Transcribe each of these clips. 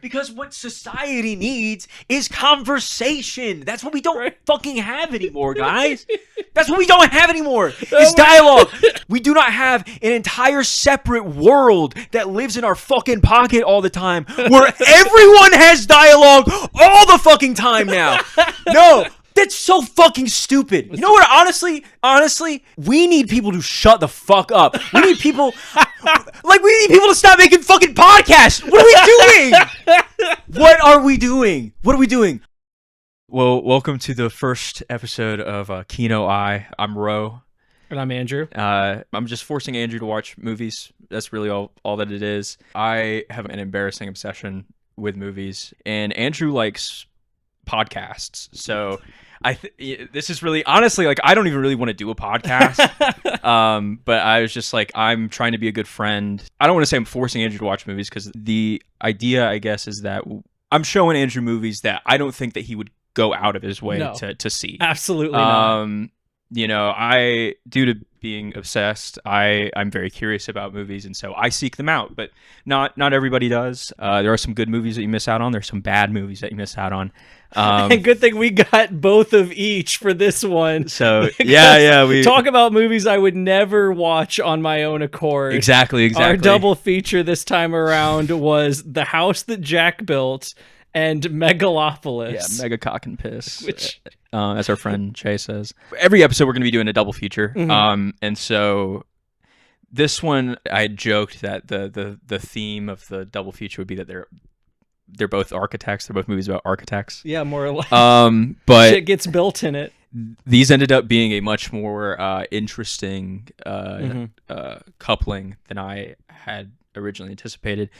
Because what society needs is conversation. That's what we don't fucking have anymore, guys. That's what we don't have anymore. Is dialogue. We do not have an entire separate world that lives in our fucking pocket all the time where everyone has dialogue all the fucking time now. No. That's so fucking stupid. You know what? Honestly, we need people to shut the fuck up. We need people, we need people to stop making fucking podcasts. What are we doing? What are we doing? What are we doing? Well, welcome to the first episode of Kino Eye. I'm Ro. And I'm Andrew. I'm just forcing Andrew to watch movies. That's really all that it is. I have an embarrassing obsession with movies, and Andrew likes podcasts. So this is really, honestly, I don't even really want to do a podcast. But I was just I'm trying to be a good friend. I don't want to say I'm forcing Andrew to watch movies, because the idea, I guess, is that I'm showing Andrew movies that I don't think that he would go out of his way to see. Absolutely not. You know, due to being obsessed, I'm very curious about movies, and so I seek them out. But not everybody does. There are some good movies that you miss out on. There's some bad movies that you miss out on. And good thing we got both of each for this one. So yeah, we talk about movies I would never watch on my own accord. Exactly. Our double feature this time around was The House That Jack Built and Megalopolis. Yeah, Mega Cock and Piss. Which, as our friend Jay says, every episode we're going to be doing a double feature. Mm-hmm. And so this one, I joked that the theme of the double feature would be that they're both architects. They're both movies about architects. Yeah, more or less. But shit gets built in it. These ended up being a much more interesting coupling than I had originally anticipated.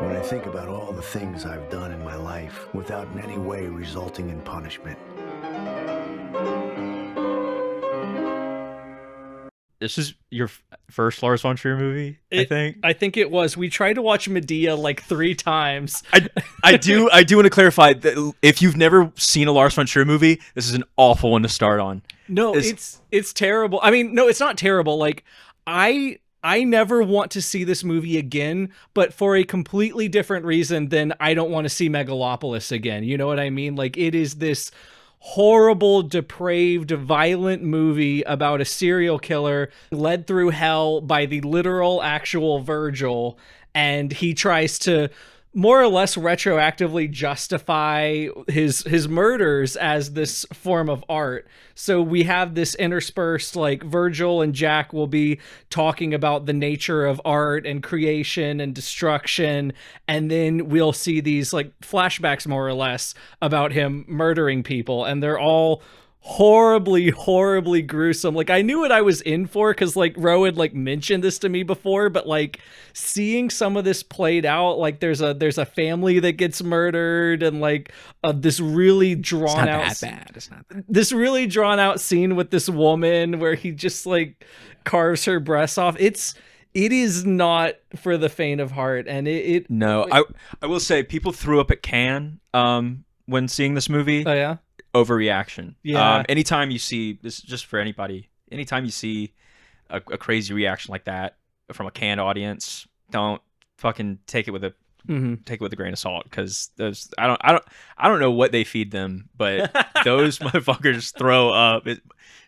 When I think about all the things I've done in my life without in any way resulting in punishment. This is your first Lars von Trier movie, I think. I think it was. We tried to watch Medea 3 times. I do want to clarify that if you've never seen a Lars von Trier movie, this is an awful one to start on. No, it's terrible. I mean, no, it's not terrible. I never want to see this movie again, but for a completely different reason than I don't want to see Megalopolis again. You know what I mean? It is this horrible, depraved, violent movie about a serial killer led through hell by the literal, actual Virgil, and he tries to more or less retroactively justify his murders as this form of art. So we have this interspersed, Virgil and Jack will be talking about the nature of art and creation and destruction, and then we'll see these flashbacks more or less about him murdering people, and they're all horribly gruesome. I knew what I was in for, because Ro had mentioned this to me before, but seeing some of this played out, there's a family that gets murdered, and this really drawn out, it's not that bad. This really drawn out scene with this woman where he just carves her breasts off. It is not for the faint of heart, and No, I will say people threw up at Cannes when seeing this movie. Oh yeah. Overreaction. Yeah. Anytime you see this, just for anybody, anytime you see a crazy reaction like that from a canned audience, don't fucking take it with a grain of salt, because I don't know what they feed them, but those motherfuckers throw up. It's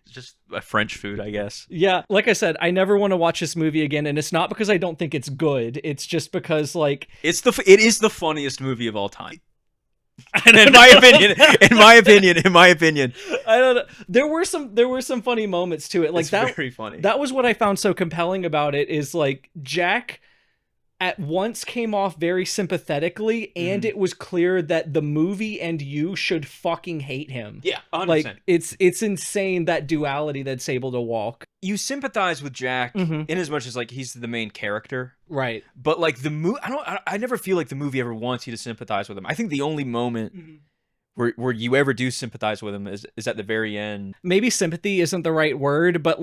just a French food, I guess. Yeah, like I said, I never want to watch this movie again, and it's not because I don't think it's good. It's just because it is the funniest movie of all time. in my opinion, I don't know. There were some funny moments to it. It's very funny. That was what I found so compelling about it. Is Jack at once came off very sympathetically, and it was clear that the movie and you should fucking hate him. Yeah, 100%. It's insane, that duality that's able to walk. You sympathize with Jack in as much as he's the main character, right? But the movie, I never feel like the movie ever wants you to sympathize with him. I think the only moment where you ever do sympathize with him is at the very end. Maybe sympathy isn't the right word, but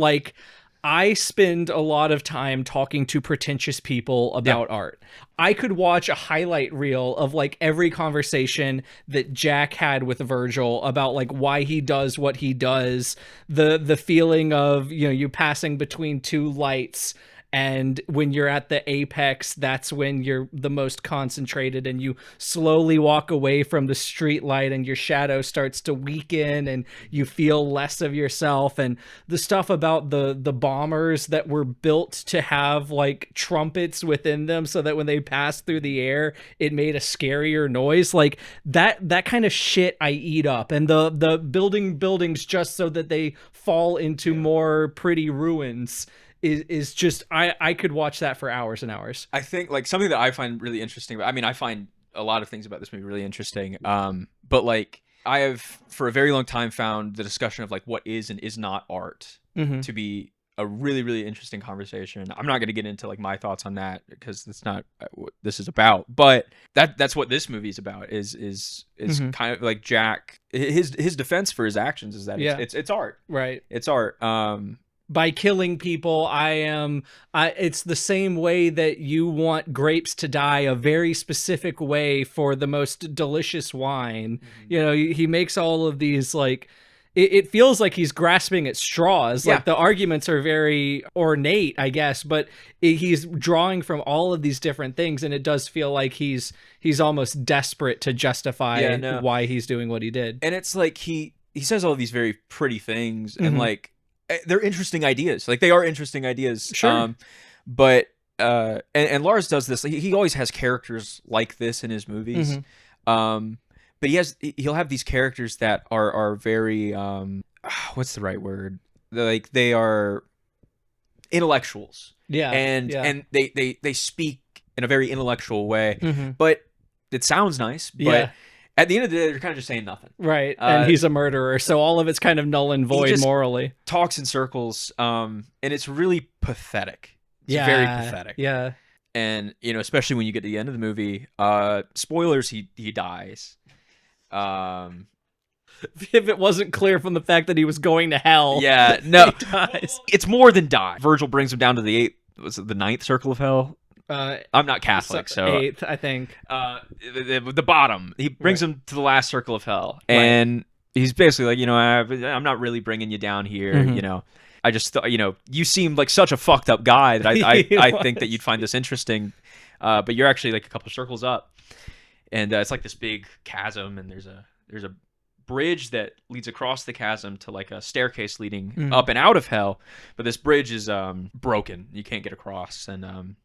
I spend a lot of time talking to pretentious people about art. I could watch a highlight reel of like every conversation that Jack had with Virgil about like why he does what he does, the feeling of, you know, you passing between two lights, and when you're at the apex, that's when you're the most concentrated, and you slowly walk away from the street light and your shadow starts to weaken and you feel less of yourself. And the stuff about the bombers that were built to have like trumpets within them so that when they passed through the air, it made a scarier noise. Like that kind of shit I eat up. And the building buildings just so that they fall into more pretty ruins is just I could watch that for hours and hours. I think like something that I find really interesting. I mean, I find a lot of things about this movie really interesting. But like I have for a very long time found the discussion of like what is and is not art to be a really, really interesting conversation. I'm not going to get into like my thoughts on that because that's not what this is about. But that's what this movie is about. Is kind of like Jack. His defense for his actions is that it's art. Right. It's art. By killing people, it's the same way that you want grapes to die a very specific way for the most delicious wine. You know, he makes all of these like, it feels like he's grasping at straws. Like the arguments are very ornate, I guess, but he's drawing from all of these different things, and it does feel like he's almost desperate to justify why he's doing what he did. And it's like he says all these very pretty things, and like, they're interesting ideas. Like they are interesting ideas. Sure. But and Lars does this. He always has characters like this in his movies. But he'll have these characters that are very what's the right word? Like they are intellectuals. Yeah. And they speak in a very intellectual way. But it sounds nice. But at the end of the day, they're kind of just saying nothing. Right. And he's a murderer. So all of it's kind of null and void morally. Talks in circles. And it's really pathetic. It's very pathetic. Yeah. And, you know, especially when you get to the end of the movie, spoilers, he dies. If it wasn't clear from the fact that he was going to hell. Yeah. No. He dies. It's more than die. Virgil brings him down to the ninth circle of hell? I'm not Catholic, so 8th, I think. The bottom. He brings him to the last circle of hell, and he's basically like, you know, I'm not really bringing you down here. You know, I just thought, you know, you seemed like such a fucked up guy that I think that you'd find this interesting, but you're actually like a couple circles up, and it's like this big chasm, and there's a bridge that leads across the chasm to like a staircase leading up and out of hell, but this bridge is broken. You can't get across, and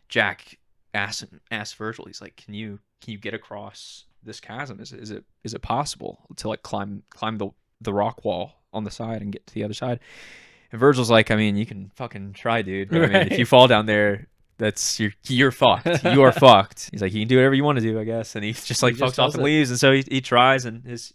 Jack asks Virgil, he's like, can you get across this chasm? Is it possible to like climb the rock wall on the side and get to the other side? And Virgil's like, I mean, you can fucking try, dude. But, I mean, if you fall down there, you're fucked. You are fucked. He's like, you can do whatever you want to do, I guess. And he just like fucks off and leaves. And so he tries, and his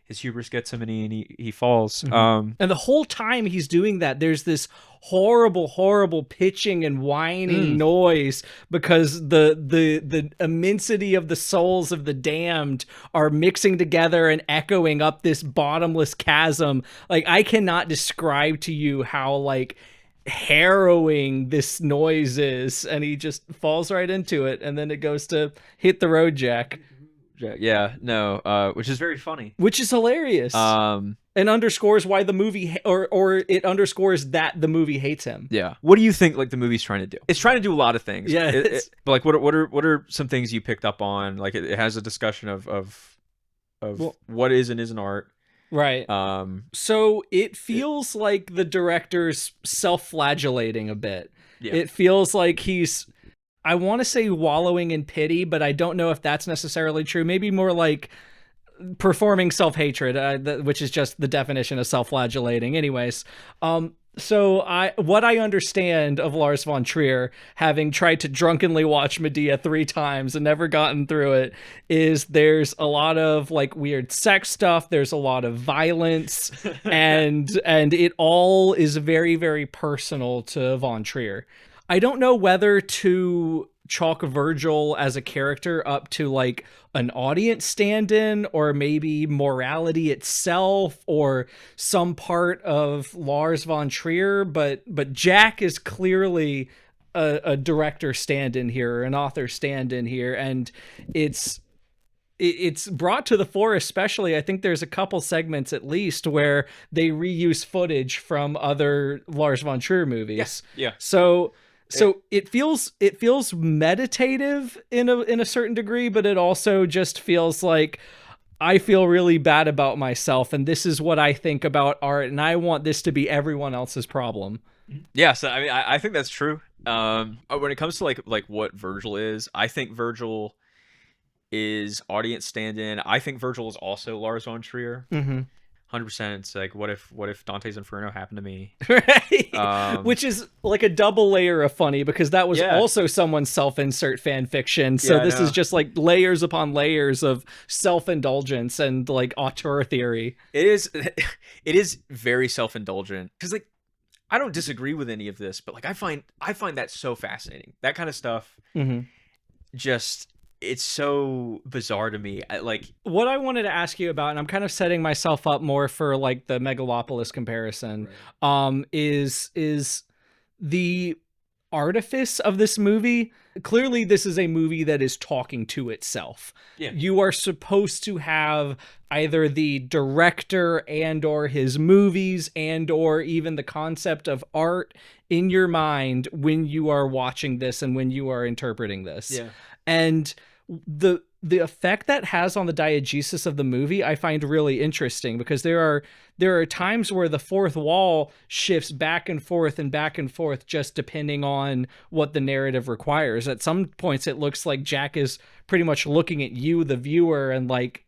hubris gets him, and he falls. And the whole time he's doing that, there's this horrible pitching and whining noise because the immensity of the souls of the damned are mixing together and echoing up this bottomless chasm. Like, I cannot describe to you how like harrowing this noise is, and he just falls right into it, and then it goes to hit the road, Jack. Yeah, no, which is very funny, which is hilarious, and underscores why the movie or it underscores that the movie hates him. Yeah. What do you think like the movie's trying to do? It's trying to do a lot of things. Yeah. But like, what are some things you picked up on? Like, it has a discussion of what is and isn't art. Right. So it feels like the director's self-flagellating a bit. Yeah. It feels like he's, I want to say wallowing in pity, but I don't know if that's necessarily true. Maybe more like performing self-hatred, which is just the definition of self-flagellating. Anyways, so what I understand of Lars von Trier, having tried to drunkenly watch Medea 3 times and never gotten through it, is there's a lot of like weird sex stuff. There's a lot of violence, and it all is very, very personal to von Trier. I don't know whether to chalk Virgil as a character up to like an audience stand-in, or maybe morality itself, or some part of Lars von Trier, but Jack is clearly a director stand-in here, or an author stand-in here, and it's brought to the fore, especially I think there's a couple segments at least where they reuse footage from other Lars von Trier movies. Yeah. So it feels meditative in a certain degree, but it also just feels like I feel really bad about myself, and this is what I think about art, and I want this to be everyone else's problem. Yeah, so I mean, I think that's true. When it comes to like what Virgil is, I think Virgil is audience stand-in. I think Virgil is also Lars von Trier. 100%. It's like, what if Dante's Inferno happened to me? Right. Which is like a double layer of funny, because that was also someone's self-insert fan fiction. So this is just like layers upon layers of self-indulgence and like auteur theory. It is very self-indulgent, because like I don't disagree with any of this, but like I find that so fascinating. That kind of stuff. Just, it's so bizarre to me. What I wanted to ask you about, and I'm kind of setting myself up more for like the Megalopolis comparison, is the artifice of this movie. Clearly this is a movie that is talking to itself. You are supposed to have either the director and or his movies and or even the concept of art in your mind when you are watching this and when you are interpreting this. And the effect that has on the diegesis of the movie I find really interesting, because there are times where the fourth wall shifts back and forth just depending on what the narrative requires. At some points it looks like Jack is pretty much looking at you, the viewer, and like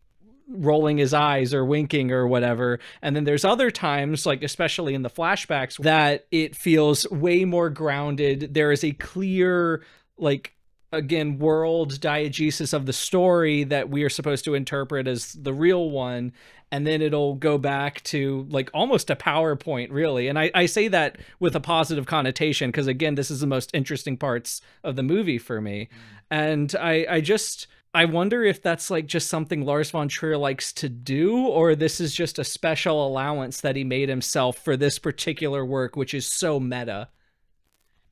rolling his eyes or winking or whatever. And then there's other times, like especially in the flashbacks, that it feels way more grounded. There is a clear, like, again, world diegesis of the story that we are supposed to interpret as the real one, and then it'll go back to like almost a PowerPoint, really. And I say that with a positive connotation, because again, this is the most interesting parts of the movie for me. And I wonder if that's like just something Lars von Trier likes to do, or this is just a special allowance that he made himself for this particular work, which is so meta.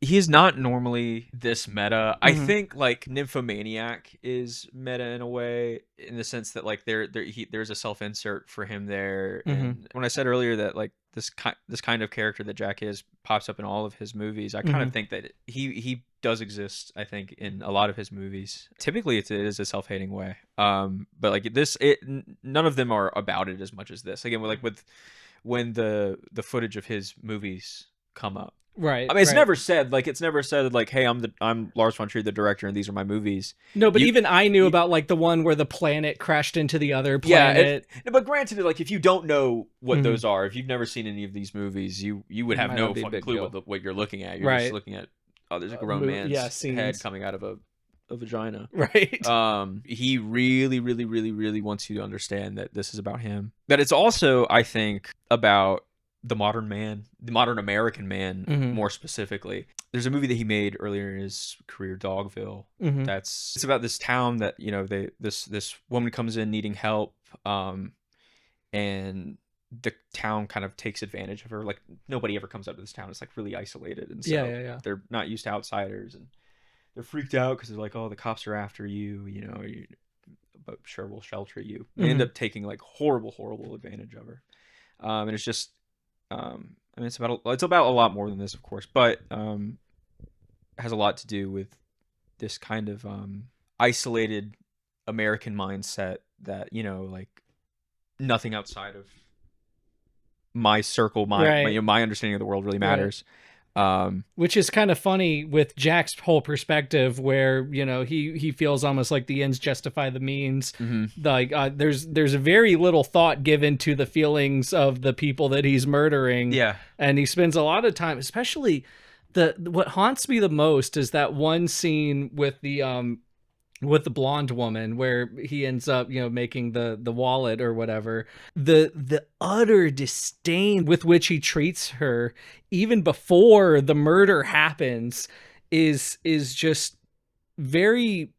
He's not normally this meta. I think like Nymphomaniac is meta in a way, in the sense that like there's a self-insert for him there. And when I said earlier that like this kind of character that Jack is pops up in all of his movies, I kind of think that he does exist, I think, in a lot of his movies. Typically it is a self-hating way. But like this, none of them are about it as much as this. Again, with when the footage of his movies come up. Right. I mean, it's never said like, hey, I'm Lars von Trier, the director, and these are my movies. No, but even I knew about like the one where the planet crashed into the other planet. Yeah, but granted, like if you don't know what those are, if you've never seen any of these movies, you would have no fucking clue what you're looking at. You're just looking at, oh, there's a grown man's head coming out of a vagina. Right. He really, really, really, really wants you to understand that this is about him. But it's also, I think, about the modern man, the modern American man, more specifically. There's a movie that he made earlier in his career, Dogville. It's about this town that, you know, this woman comes in needing help, and the town kind of takes advantage of her. Like nobody ever comes up to this town. It's like really isolated, and so they're not used to outsiders, and they're freaked out because they're like, oh, the cops are after you, you know, but sure, we'll shelter you. They end up taking like horrible advantage of her, and it's just. I mean, it's about a lot more than this, of course, but it has a lot to do with this kind of isolated American mindset that, you know, like nothing outside of my circle, my understanding of the world really matters. Which is kind of funny with Jack's whole perspective, where, you know, he feels almost like the ends justify the means. Like there's very little thought given to the feelings of the people that he's murdering. And he spends a lot of time, especially what haunts me the most is that one scene with the blonde woman where he ends up, you know, making the wallet or whatever. The utter disdain with which he treats her even before the murder happens is just very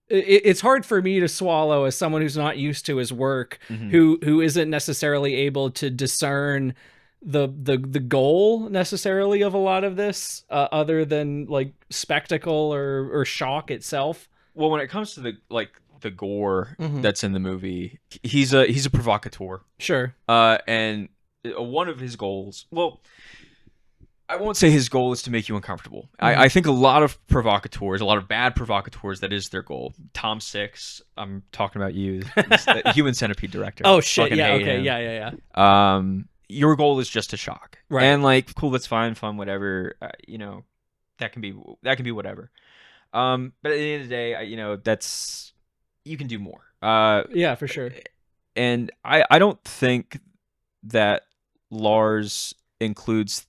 it's hard for me to swallow as someone who's not used to his work, who isn't necessarily able to discern the goal necessarily of a lot of this, other than like spectacle or shock itself. Well, when it comes to the gore that's in the movie, he's a provocateur. Sure. And one of his goals, well, I won't say his goal is to make you uncomfortable. I think a lot of provocateurs, a lot of bad provocateurs, that is their goal. Tom Six, I'm talking about you, the Human Centipede director. Oh shit! Fucking Yeah. hate Okay. him. Yeah. Your goal is just to shock, Right. and like, cool, that's fine, fun, whatever. That can be whatever. But at the end of the day, that's, you can do more. Yeah, for sure. And I don't think that Lars includes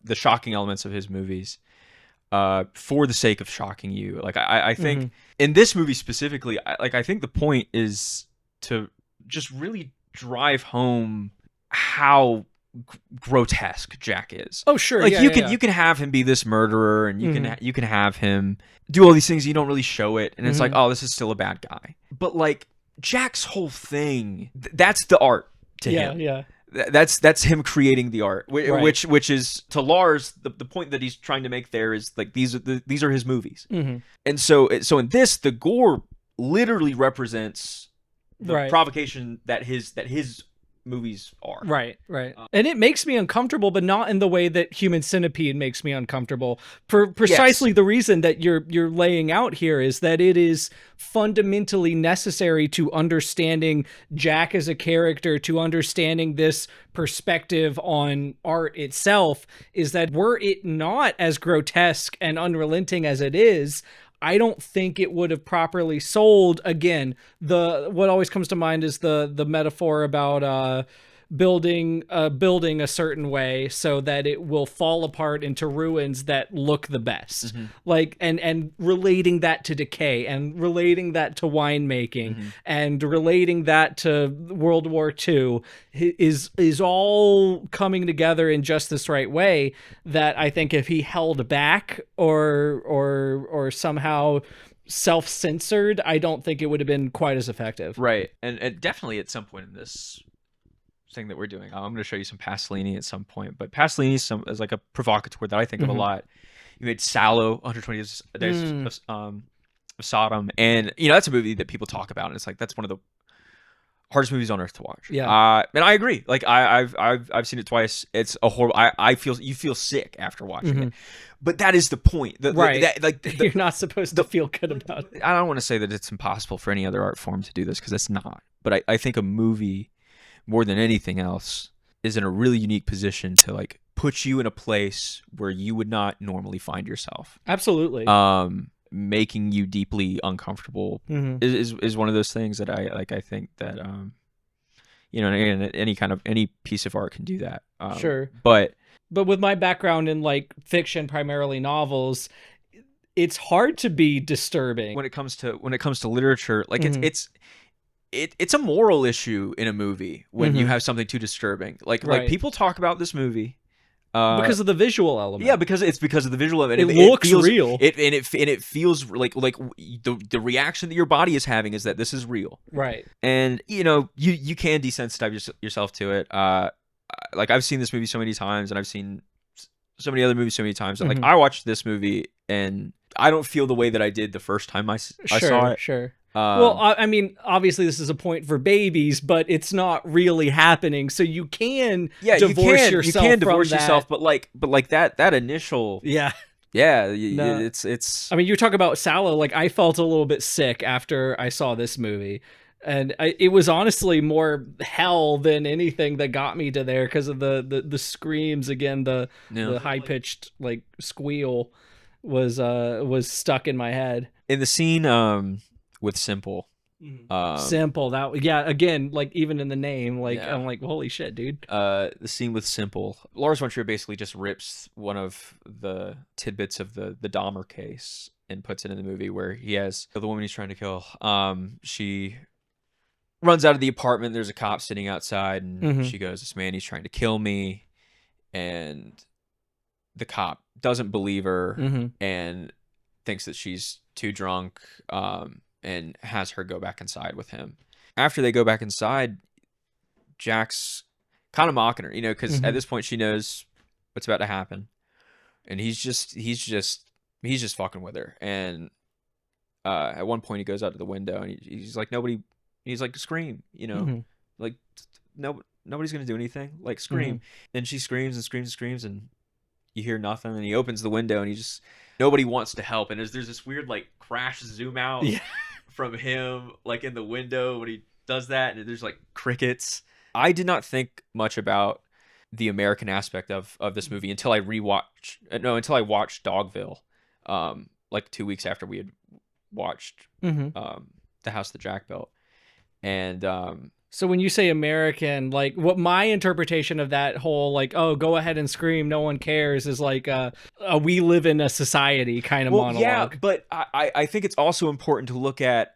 the shocking elements of his movies for the sake of shocking you. Like, I think in this movie specifically, I think the point is to just really drive home how grotesque Jack is. Oh sure. Like, yeah, you can have him be this murderer, and you can have him do all these things. You don't really show it, and it's like, oh, this is still a bad guy. But like, Jack's whole thing, that's the art to him. Yeah. That's him creating the art, Right. which is to Lars, the point that he's trying to make there is like, these are his movies. And so in this, the gore literally represents the provocation that his movies are. Right. And it makes me uncomfortable, but not in the way that Human Centipede makes me uncomfortable. For precisely the reason that you're laying out here, is that it is fundamentally necessary to understanding Jack as a character, to understanding this perspective on art itself, is that were it not as grotesque and unrelenting as it is, I don't think it would have properly sold. Again, what always comes to mind is the metaphor about building a certain way so that it will fall apart into ruins that look the best. Like, and relating that to decay, and relating that to winemaking, and relating that to World War II is all coming together in just this right way, that I think if he held back or somehow self-censored, I don't think it would have been quite as effective. Right. And definitely at some point in this thing that we're doing, I'm going to show you some Pasolini at some point, but Pasolini is like a provocateur that I think of a lot. You made Sallow, 120 Days of Sodom, and that's a movie that people talk about, and it's like, that's one of the hardest movies on earth to watch. And I agree. Like, I've seen it twice. It's a horrible. You feel sick after watching it, but that is the point. You're not supposed to feel good about it. I don't want to say that it's impossible for any other art form to do this, because it's not. But I think a movie, more than anything else, is in a really unique position to like put you in a place where you would not normally find yourself. Absolutely. Making you deeply uncomfortable is one of those things that I think that any piece of art can do that. Sure. But with my background in like fiction, primarily novels, it's hard to be disturbing when it comes to literature. Like, it's a moral issue in a movie when you have something too disturbing. Like people talk about this movie because of the visual element. Yeah, because of the visual element. It looks real. It feels like the reaction that your body is having is that this is real. Right. And you can desensitize yourself to it. Like, I've seen this movie so many times, and I've seen so many other movies so many times. And like, I watched this movie and I don't feel the way that I did the first time I saw it. Sure. Well, I mean, obviously this is a point for babies, but it's not really happening. So you can divorce yourself. But like that initial. Yeah. Yeah. No. It's. I mean, you talk about Sallow. Like, I felt a little bit sick after I saw this movie. And it was honestly more hell than anything that got me to there, because of the screams again, the high pitched like squeal was stuck in my head. In the scene with Simple. Simple, again, like, even in the name, like, I'm like, holy shit, dude. The scene with Simple, Lars von Trier basically just rips one of the tidbits of the Dahmer case and puts it in the movie, where he has the woman he's trying to kill. She runs out of the apartment. There's a cop sitting outside, and she goes, "This man, he's trying to kill me," and the cop doesn't believe her and thinks that she's too drunk, and has her go back inside with him. After they go back inside, Jack's kind of mocking her, you know, because at this point she knows what's about to happen, and he's just fucking with her. And at one point he goes out to the window and he's like, he's like, scream, you know, like nobody's gonna do anything, like scream. And she screams and screams and screams, and you hear nothing. And he opens the window and nobody wants to help. And there's this weird like crash zoom out from him like in the window when he does that, and there's like crickets. I did not think much about the American aspect of this movie until I watched Dogville, like 2 weeks after we had watched The House that Jack Built. And so when you say American, like what my interpretation of that whole like, oh, go ahead and scream, no one cares, is like a we live in a society kind of monologue. Yeah, but I think it's also important to look at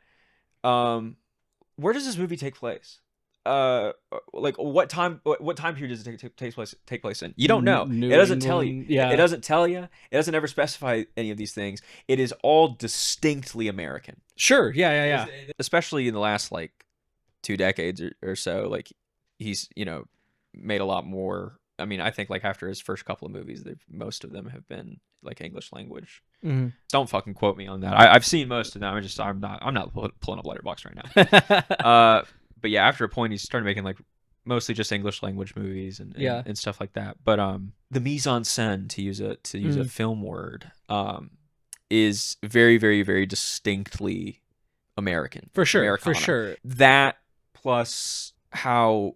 where does this movie take place? Like what time period does it take place in? You don't know. New it doesn't England, tell you. Yeah. It doesn't tell you. It doesn't ever specify any of these things. It is all distinctly American. Sure. Yeah. Especially in the last like 2 decades or so, like he's, you know, made a lot more. I mean, I think like after his first couple of movies, most of them have been like English language. Don't fucking quote me on that. I've seen most of them. I'm not pulling up Letterboxd right now. But yeah, after a point, he started making like mostly just English language movies and stuff like that. But the mise en scène, to use a film word, is very, very, very distinctly American. For sure. Americana. For sure. That plus how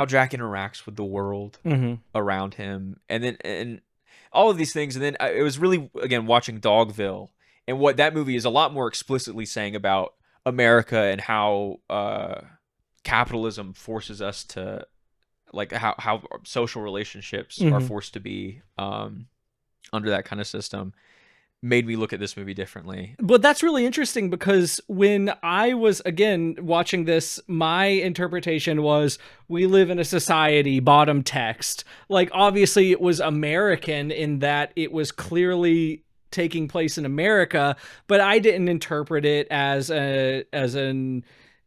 Jack interacts with the world around him, and all of these things. And then it was really, again, watching Dogville, and what that movie is a lot more explicitly saying about America and how capitalism forces us to, like, how social relationships are forced to be under that kind of system, made me look at this movie differently. But that's really interesting, because when I was, again, watching this, my interpretation was we live in a society, bottom text. Like, obviously it was American in that it was clearly taking place in America, but I didn't interpret it as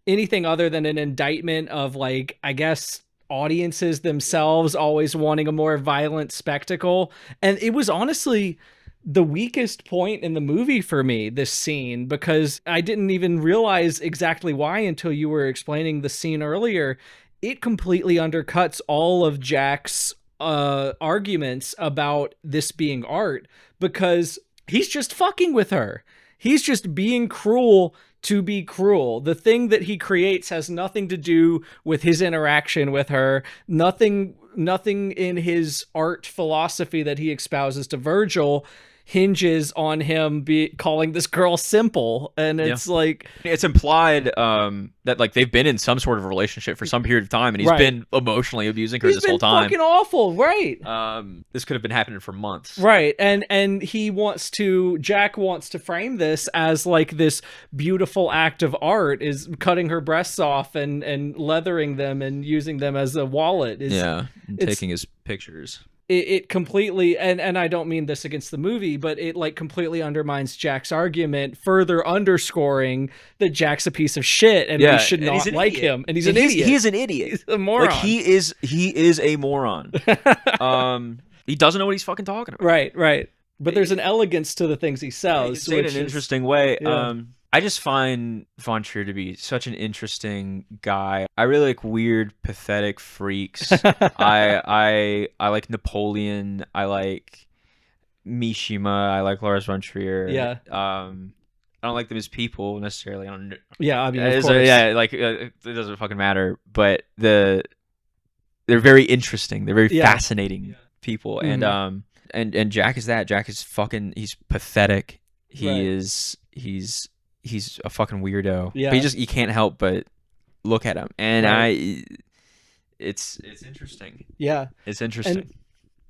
anything other than an indictment of, like, I guess, audiences themselves always wanting a more violent spectacle. And it was honestly the weakest point in the movie for me, this scene, because I didn't even realize exactly why until you were explaining the scene earlier. It completely undercuts all of Jack's arguments about this being art, because he's just fucking with her. He's just being cruel to be cruel. The thing that he creates has nothing to do with his interaction with her. Nothing in his art philosophy that he espouses to Virgil hinges on him calling this girl simple. And it's like, it's implied that like they've been in some sort of relationship for some period of time, and he's been emotionally abusing her this whole time. Fucking awful, right? This could have been happening for months, right? And Jack wants to frame this as like this beautiful act of art, is cutting her breasts off and leathering them and using them as a wallet. And taking his pictures. It completely, and I don't mean this against the movie, but it like completely undermines Jack's argument, further underscoring that Jack's a piece of shit and we should not like him. And he's an idiot. He is an idiot. He's a moron. Like he is a moron. He doesn't know what he's fucking talking about. Right. But there's an elegance to the things he sells. Say it in an interesting way. I just find Von Trier to be such an interesting guy. I really like weird, pathetic freaks. I like Napoleon. I like Mishima. I like Lars von Trier. Yeah. I don't like them as people necessarily. I don't. Yeah, I mean, of course. It doesn't fucking matter. But they're very interesting. They're very fascinating people. And Jack is that. Jack is fucking. He's pathetic. He's a fucking weirdo. Yeah. But you can't help but look at him. And it's interesting. Yeah. It's interesting.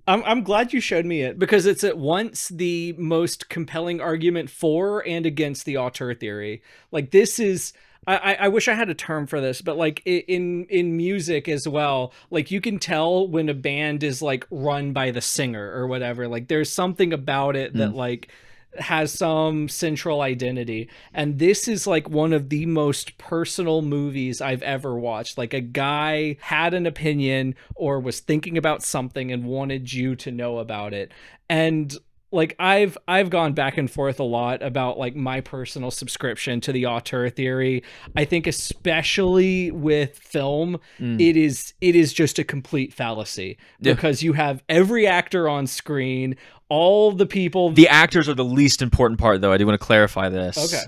And I'm glad you showed me it, because it's at once the most compelling argument for and against the auteur theory. Like, this is, I wish I had a term for this, but like in music as well, like you can tell when a band is like run by the singer or whatever. Like there's something about it that like has some central identity. And this is like one of the most personal movies I've ever watched. Like a guy had an opinion or was thinking about something and wanted you to know about it. And like I've gone back and forth a lot about like my personal subscription to the auteur theory. I think especially with film, it is just a complete fallacy because you have every actor on screen, all the people. The actors are the least important part, though. I do want to clarify this. Okay.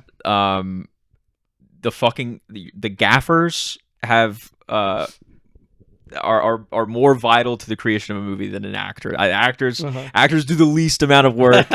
The gaffers have are more vital to the creation of a movie than an actor. Actors do the least amount of work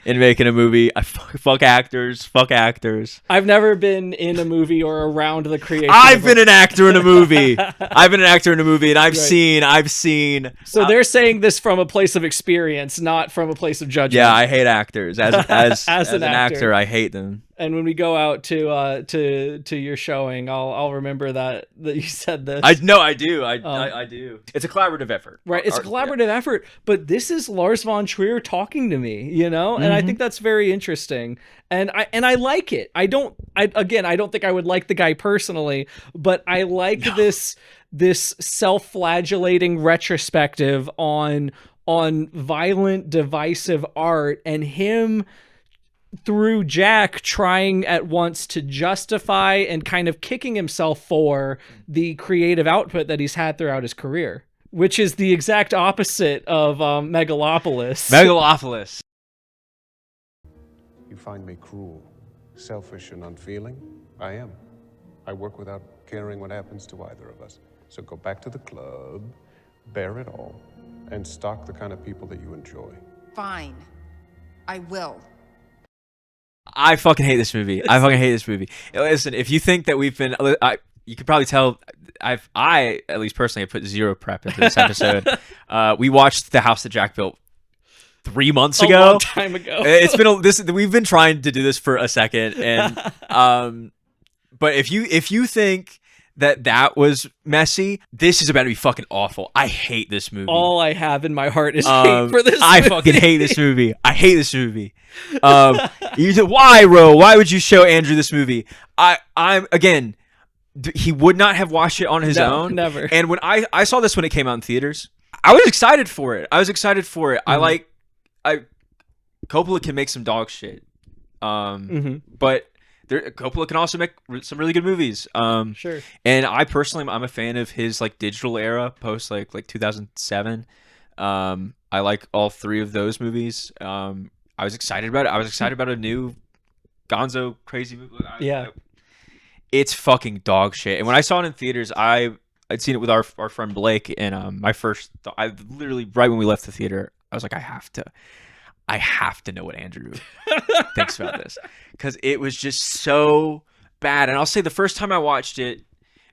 in making a movie. Fuck actors. Fuck actors. I've never been in a movie or around the creation. I've been an actor in a movie. I've been an actor in a movie, and I've seen. So they're saying this from a place of experience, not from a place of judgment. Yeah, I hate actors. As an actor, I hate them. And when we go out to your showing, I'll remember that you said this. I do. I do. It's a collaborative effort. Right. It's a collaborative effort, but this is Lars von Trier talking to me, you know? And I think that's very interesting. And I like it. I don't think I would like the guy personally, but I like this self-flagellating retrospective on violent, divisive art, and him through Jack trying at once to justify and kind of kicking himself for the creative output that he's had throughout his career, which is the exact opposite of Megalopolis. Megalopolis. You find me cruel, selfish, and unfeeling? I am. I work without caring what happens to either of us. So go back to the club, bear it all, and stalk the kind of people that you enjoy. Fine. I will. I fucking hate this movie. Listen, if you think that we've been, you could probably tell, I at least personally have put zero prep into this episode. We watched The House That Jack Built 3 months ago. A long time ago. It's been we've been trying to do this for a second, and but if you think that was messy, this is about to be fucking awful. I hate this movie. All I have in my heart is hate for this I movie. fucking hate this movie. I hate this movie. You said, why, Ro? Why would you show Andrew this movie? Again, he would not have watched it on his own. Never. And when I saw this when it came out in theaters, I was excited for it. Mm-hmm. Coppola can make some dog shit. But Coppola can also make some really good movies. Sure. And I personally, I'm a fan of his like digital era post like 2007. I like all three of those movies. I was excited about it. I was excited about a new Gonzo crazy movie. It's fucking dog shit. And when I saw it in theaters, I'd seen it with our friend Blake, and I literally right when we left the theater, I was like, I have to know what Andrew thinks about this, because it was just so bad. And I'll say the first time I watched it,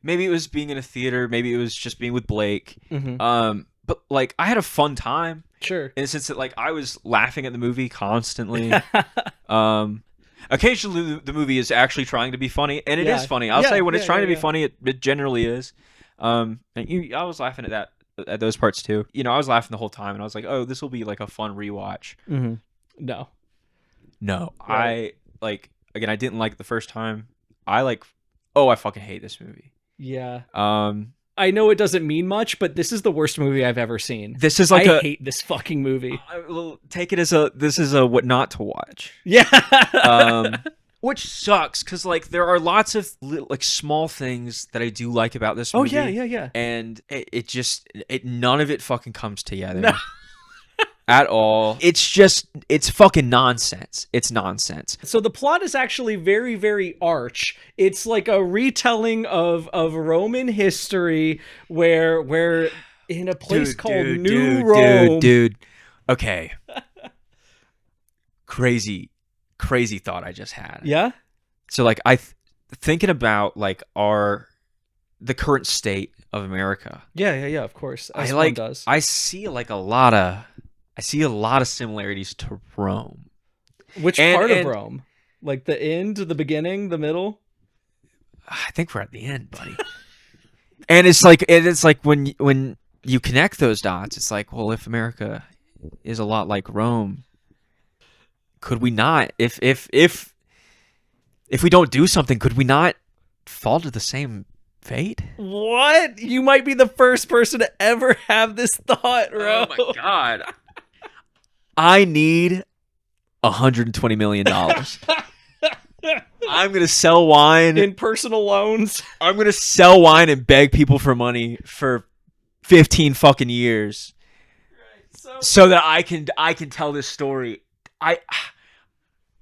maybe it was being in a theater, maybe it was just being with Blake. But like I had a fun time. Sure. In the sense that like I was laughing at the movie constantly. Occasionally the movie is actually trying to be funny, and it is funny. I'll say when it's trying to be funny, it generally is. And I was laughing at those parts too. You know, I was laughing the whole time, and I was like, oh, this will be like a fun rewatch. No. Right. I didn't like it the first time. I fucking hate this movie. Yeah. I know it doesn't mean much, but this is the worst movie I've ever seen. This is I hate this fucking movie. Take it as this is a what not to watch. Yeah. Which sucks, because like there are lots of like small things that I do like about this movie. Oh yeah. And it just none of it fucking comes together. At all. It's fucking nonsense. It's nonsense. So the plot is actually very, very arch. It's like a retelling of Roman history where in a place called New Rome. Dude. Okay. Crazy thought I just had. Yeah? So like thinking about like the current state of America. Yeah, of course. As one does. I see like a lot of similarities to Rome. Which part of Rome? Like the end, the beginning, the middle? I think we're at the end, buddy. And it's like when you connect those dots, it's like, well, if America is a lot like Rome, could we not, if we don't do something, could we not fall to the same fate? What? You might be the first person to ever have this thought, bro. Oh my god. I need $120 million. I'm gonna sell wine In personal loans. I'm gonna sell wine and beg people for money for 15 fucking years, so that I can tell this story. I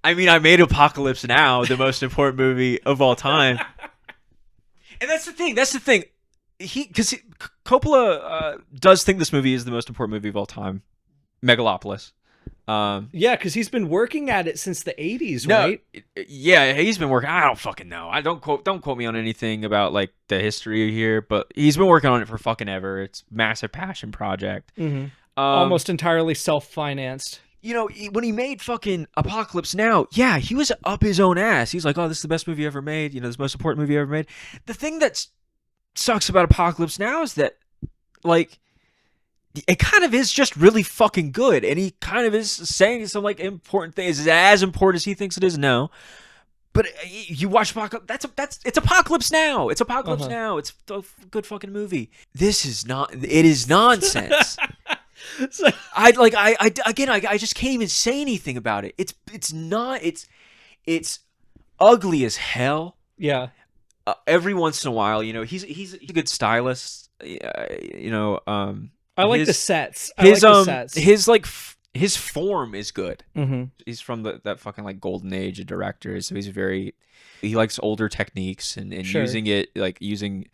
mean, I made Apocalypse Now the most important movie of all time, and that's the thing. Because Coppola does think this movie is the most important movie of all time, Megalopolis. Yeah, because he's been working at it since the 80s, No, right? yeah, he's been working. I don't fucking know. I don't quote me on anything about like the history here, but he's been working on it for fucking ever. It's a massive passion project. Mm-hmm. Almost entirely self-financed. You know, when he made fucking Apocalypse Now, yeah, he was up his own ass. He's like, oh, this is the best movie ever made. You know, this is the most important movie ever made. The thing that sucks about Apocalypse Now is that, like, it kind of is just really fucking good, and he kind of is saying some like important things. Is it as important as he thinks it is? No, but you watch Apocalypse. It's Apocalypse Now. It's Apocalypse Now. It's a good fucking movie. This is not. It is nonsense. So, I just can't even say anything about it. It's not. It's ugly as hell. yeah. Every once in a while, you know, he's a good stylist. You know, I like his- the sets. his the sets. his form is good. Mm-hmm. He's from that fucking like golden age of directors, so he likes older techniques and Sure. using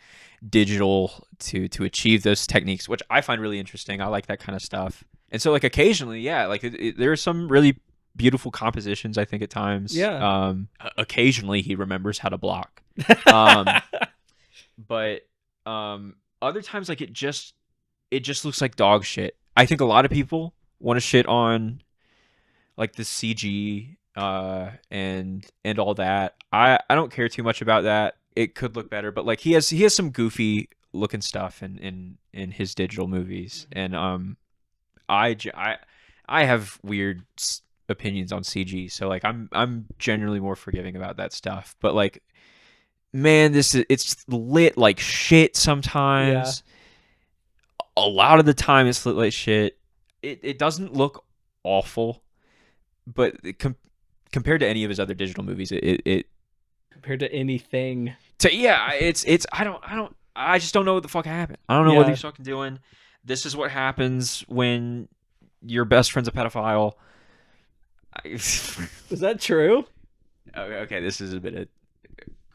digital to achieve those techniques, which I find really interesting. I like that kind of stuff. And so like occasionally, yeah, like there are some really beautiful compositions, I think, at times. Yeah. Occasionally he remembers how to block. But other times, like it just looks like dog shit. I think a lot of people want to shit on like the CG and all that. I don't care too much about that. It could look better, but like he has some goofy looking stuff in his digital movies, and I have weird opinions on CG, so like I'm generally more forgiving about that stuff. But like, man, it's lit like shit sometimes. A lot of the time it's lit like shit. It doesn't look awful, but compared to any of his other digital movies, it Compared to anything. I just don't know what the fuck happened. I don't know what he's fucking doing. This is what happens when your best friend's a pedophile. Is that true? Okay, this is a bit of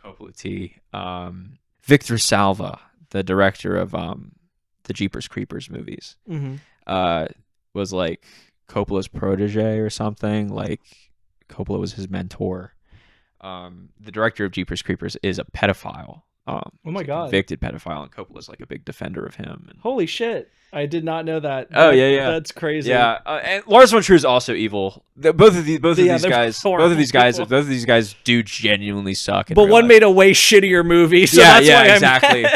Coppola tea. Victor Salva, the director of the Jeepers Creepers movies, was like Coppola's protege or something. Like Coppola was his mentor. The director of Jeepers Creepers is a pedophile. Oh my god, convicted pedophile, and Coppola's like a big defender of him. And... Holy shit! I did not know that. Oh yeah, that's crazy. Yeah, and Lars von Trier is also evil. Both of these guys do genuinely suck. But one made a way shittier movie, so that's why exactly.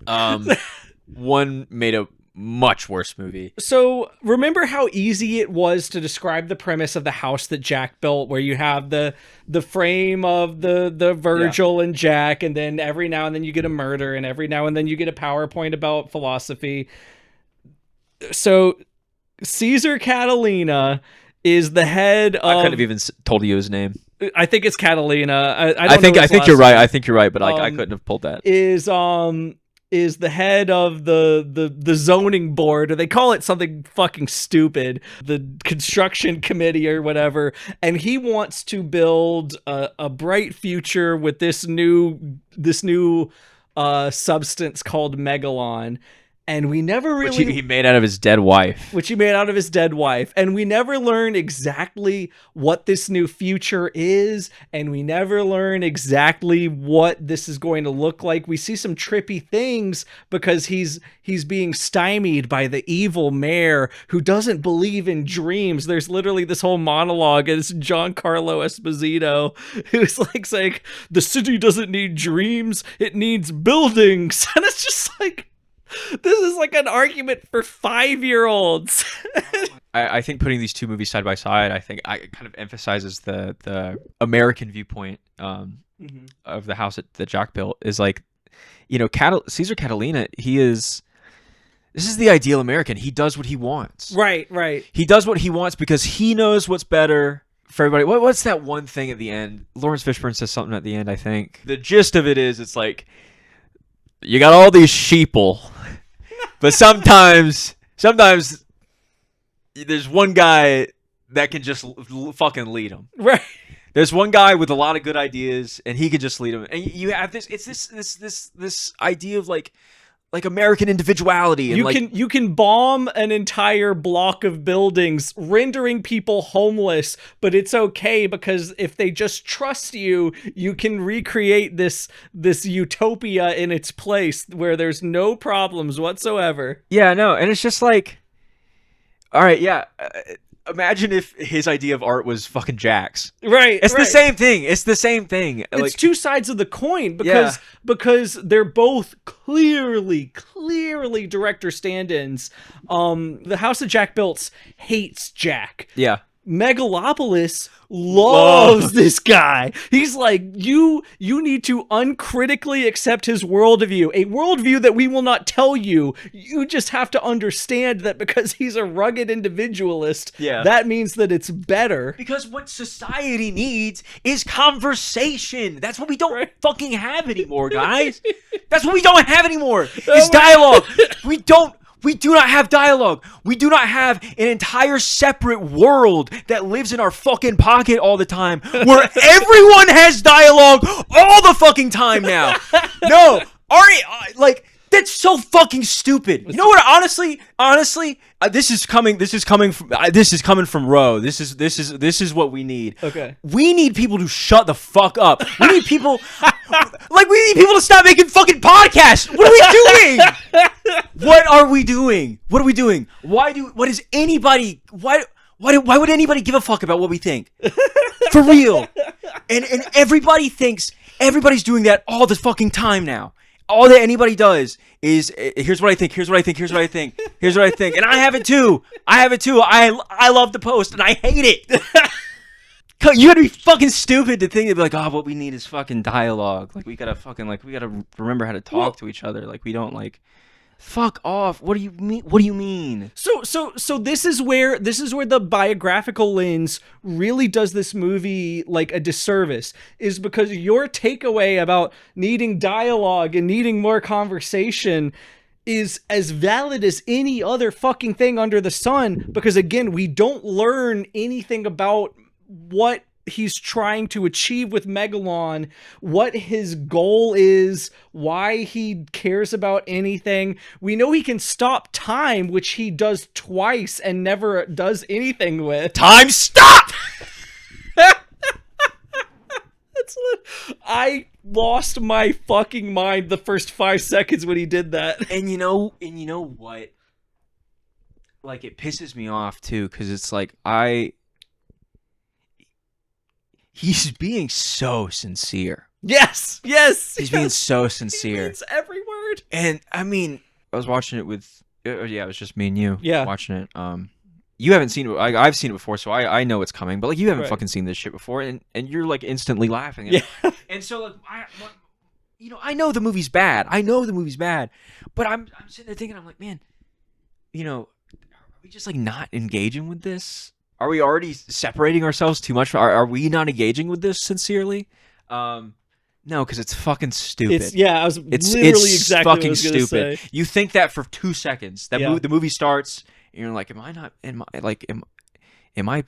I'm mad. One made a much worse movie. So remember how easy it was to describe the premise of the house that Jack built, where you have the frame of the Virgil and Jack, and then every now and then you get a murder, and every now and then you get a PowerPoint about philosophy. So Caesar Catalina is the head of... I couldn't have even told you his name. I think it's Catalina. I think you're right. I think you're right, but I couldn't have pulled that. Is the head of the zoning board, or they call it something fucking stupid, the construction committee or whatever, and he wants to build a bright future with this new substance called Megalon. And we never really... Which he made out of his dead wife. And we never learn exactly what this new future is. And we never learn exactly what this is going to look like. We see some trippy things because he's being stymied by the evil mayor who doesn't believe in dreams. There's literally this whole monologue, and it's Giancarlo Esposito who's like saying, the city doesn't need dreams, it needs buildings. And it's just like... This is like an argument for 5-year-olds. I think putting these two movies side by side, I think it kind of emphasizes the American viewpoint of the house that Jack built. Is like, you know, Caesar Catalina. This is the ideal American. He does what he wants. Right, right. He does what he wants because he knows what's better for everybody. What's that one thing at the end? Lawrence Fishburne says something at the end, I think. The gist of it is, it's like, you got all these sheeple, but sometimes there's one guy that can just fucking lead them. Right. There's one guy with a lot of good ideas, and he could just lead them. And you have this. It's this idea of like American individuality. And you can bomb an entire block of buildings, rendering people homeless, but it's okay because if they just trust you, you can recreate this utopia in its place where there's no problems whatsoever. Yeah, no, and it's just like, all right, yeah. Imagine if his idea of art was fucking Jack's. Right. It's the same thing. It's the same thing. It's two sides of the coin because they're both clearly director stand-ins. The house that Jack built hates Jack. Yeah. Megalopolis loves this guy. He's like, you need to uncritically accept his worldview, a worldview that we will not tell you. You just have to understand that because he's a rugged individualist, that means that it's better. Because what society needs is conversation. That's what we don't fucking have anymore, guys. That's what we don't have anymore. Is dialogue. We do not have dialogue. We do not have an entire separate world that lives in our fucking pocket all the time where everyone has dialogue all the fucking time now. No, that's so fucking stupid. You know what? Honestly, this is coming from Roe. This is what we need. Okay. We need people to shut the fuck up. We need people to stop making fucking podcasts. What are we doing? What are we doing? Why would anybody give a fuck about what we think? For real. And everybody thinks everybody's doing that all the fucking time now. All that anybody does is here's what I think. And I have it too. I love the post and I hate it. You gotta be fucking stupid to think, like, oh, what we need is fucking dialogue. Like, we gotta remember how to talk to each other. Like, we don't, like, fuck off. What do you mean? So this is where the biographical lens really does this movie like a disservice, is because your takeaway about needing dialogue and needing more conversation is as valid as any other fucking thing under the sun, because again, we don't learn anything about what he's trying to achieve with Megalon, what his goal is, why he cares about anything. We know he can stop time, which he does twice and never does anything with. Time stop! I lost my fucking mind the first 5 seconds when he did that. And you know what? Like, it pisses me off too, because it's like he's being so sincere. Yes. He's being so sincere. He means every word. And I mean, I was watching it with, it was just me and you watching it. You haven't seen it. I've seen it before, so I know it's coming. But like, you haven't fucking seen this shit before, and you're like instantly laughing. And so like, I know the movie's bad. But I'm sitting there thinking, I'm like, man, are we just like not engaging with this? Are we already separating ourselves too much? Are we not engaging with this sincerely? No, because it's fucking stupid. It's exactly fucking what I was gonna stupid. say. You think that for 2 seconds. The movie starts, and you're like, am I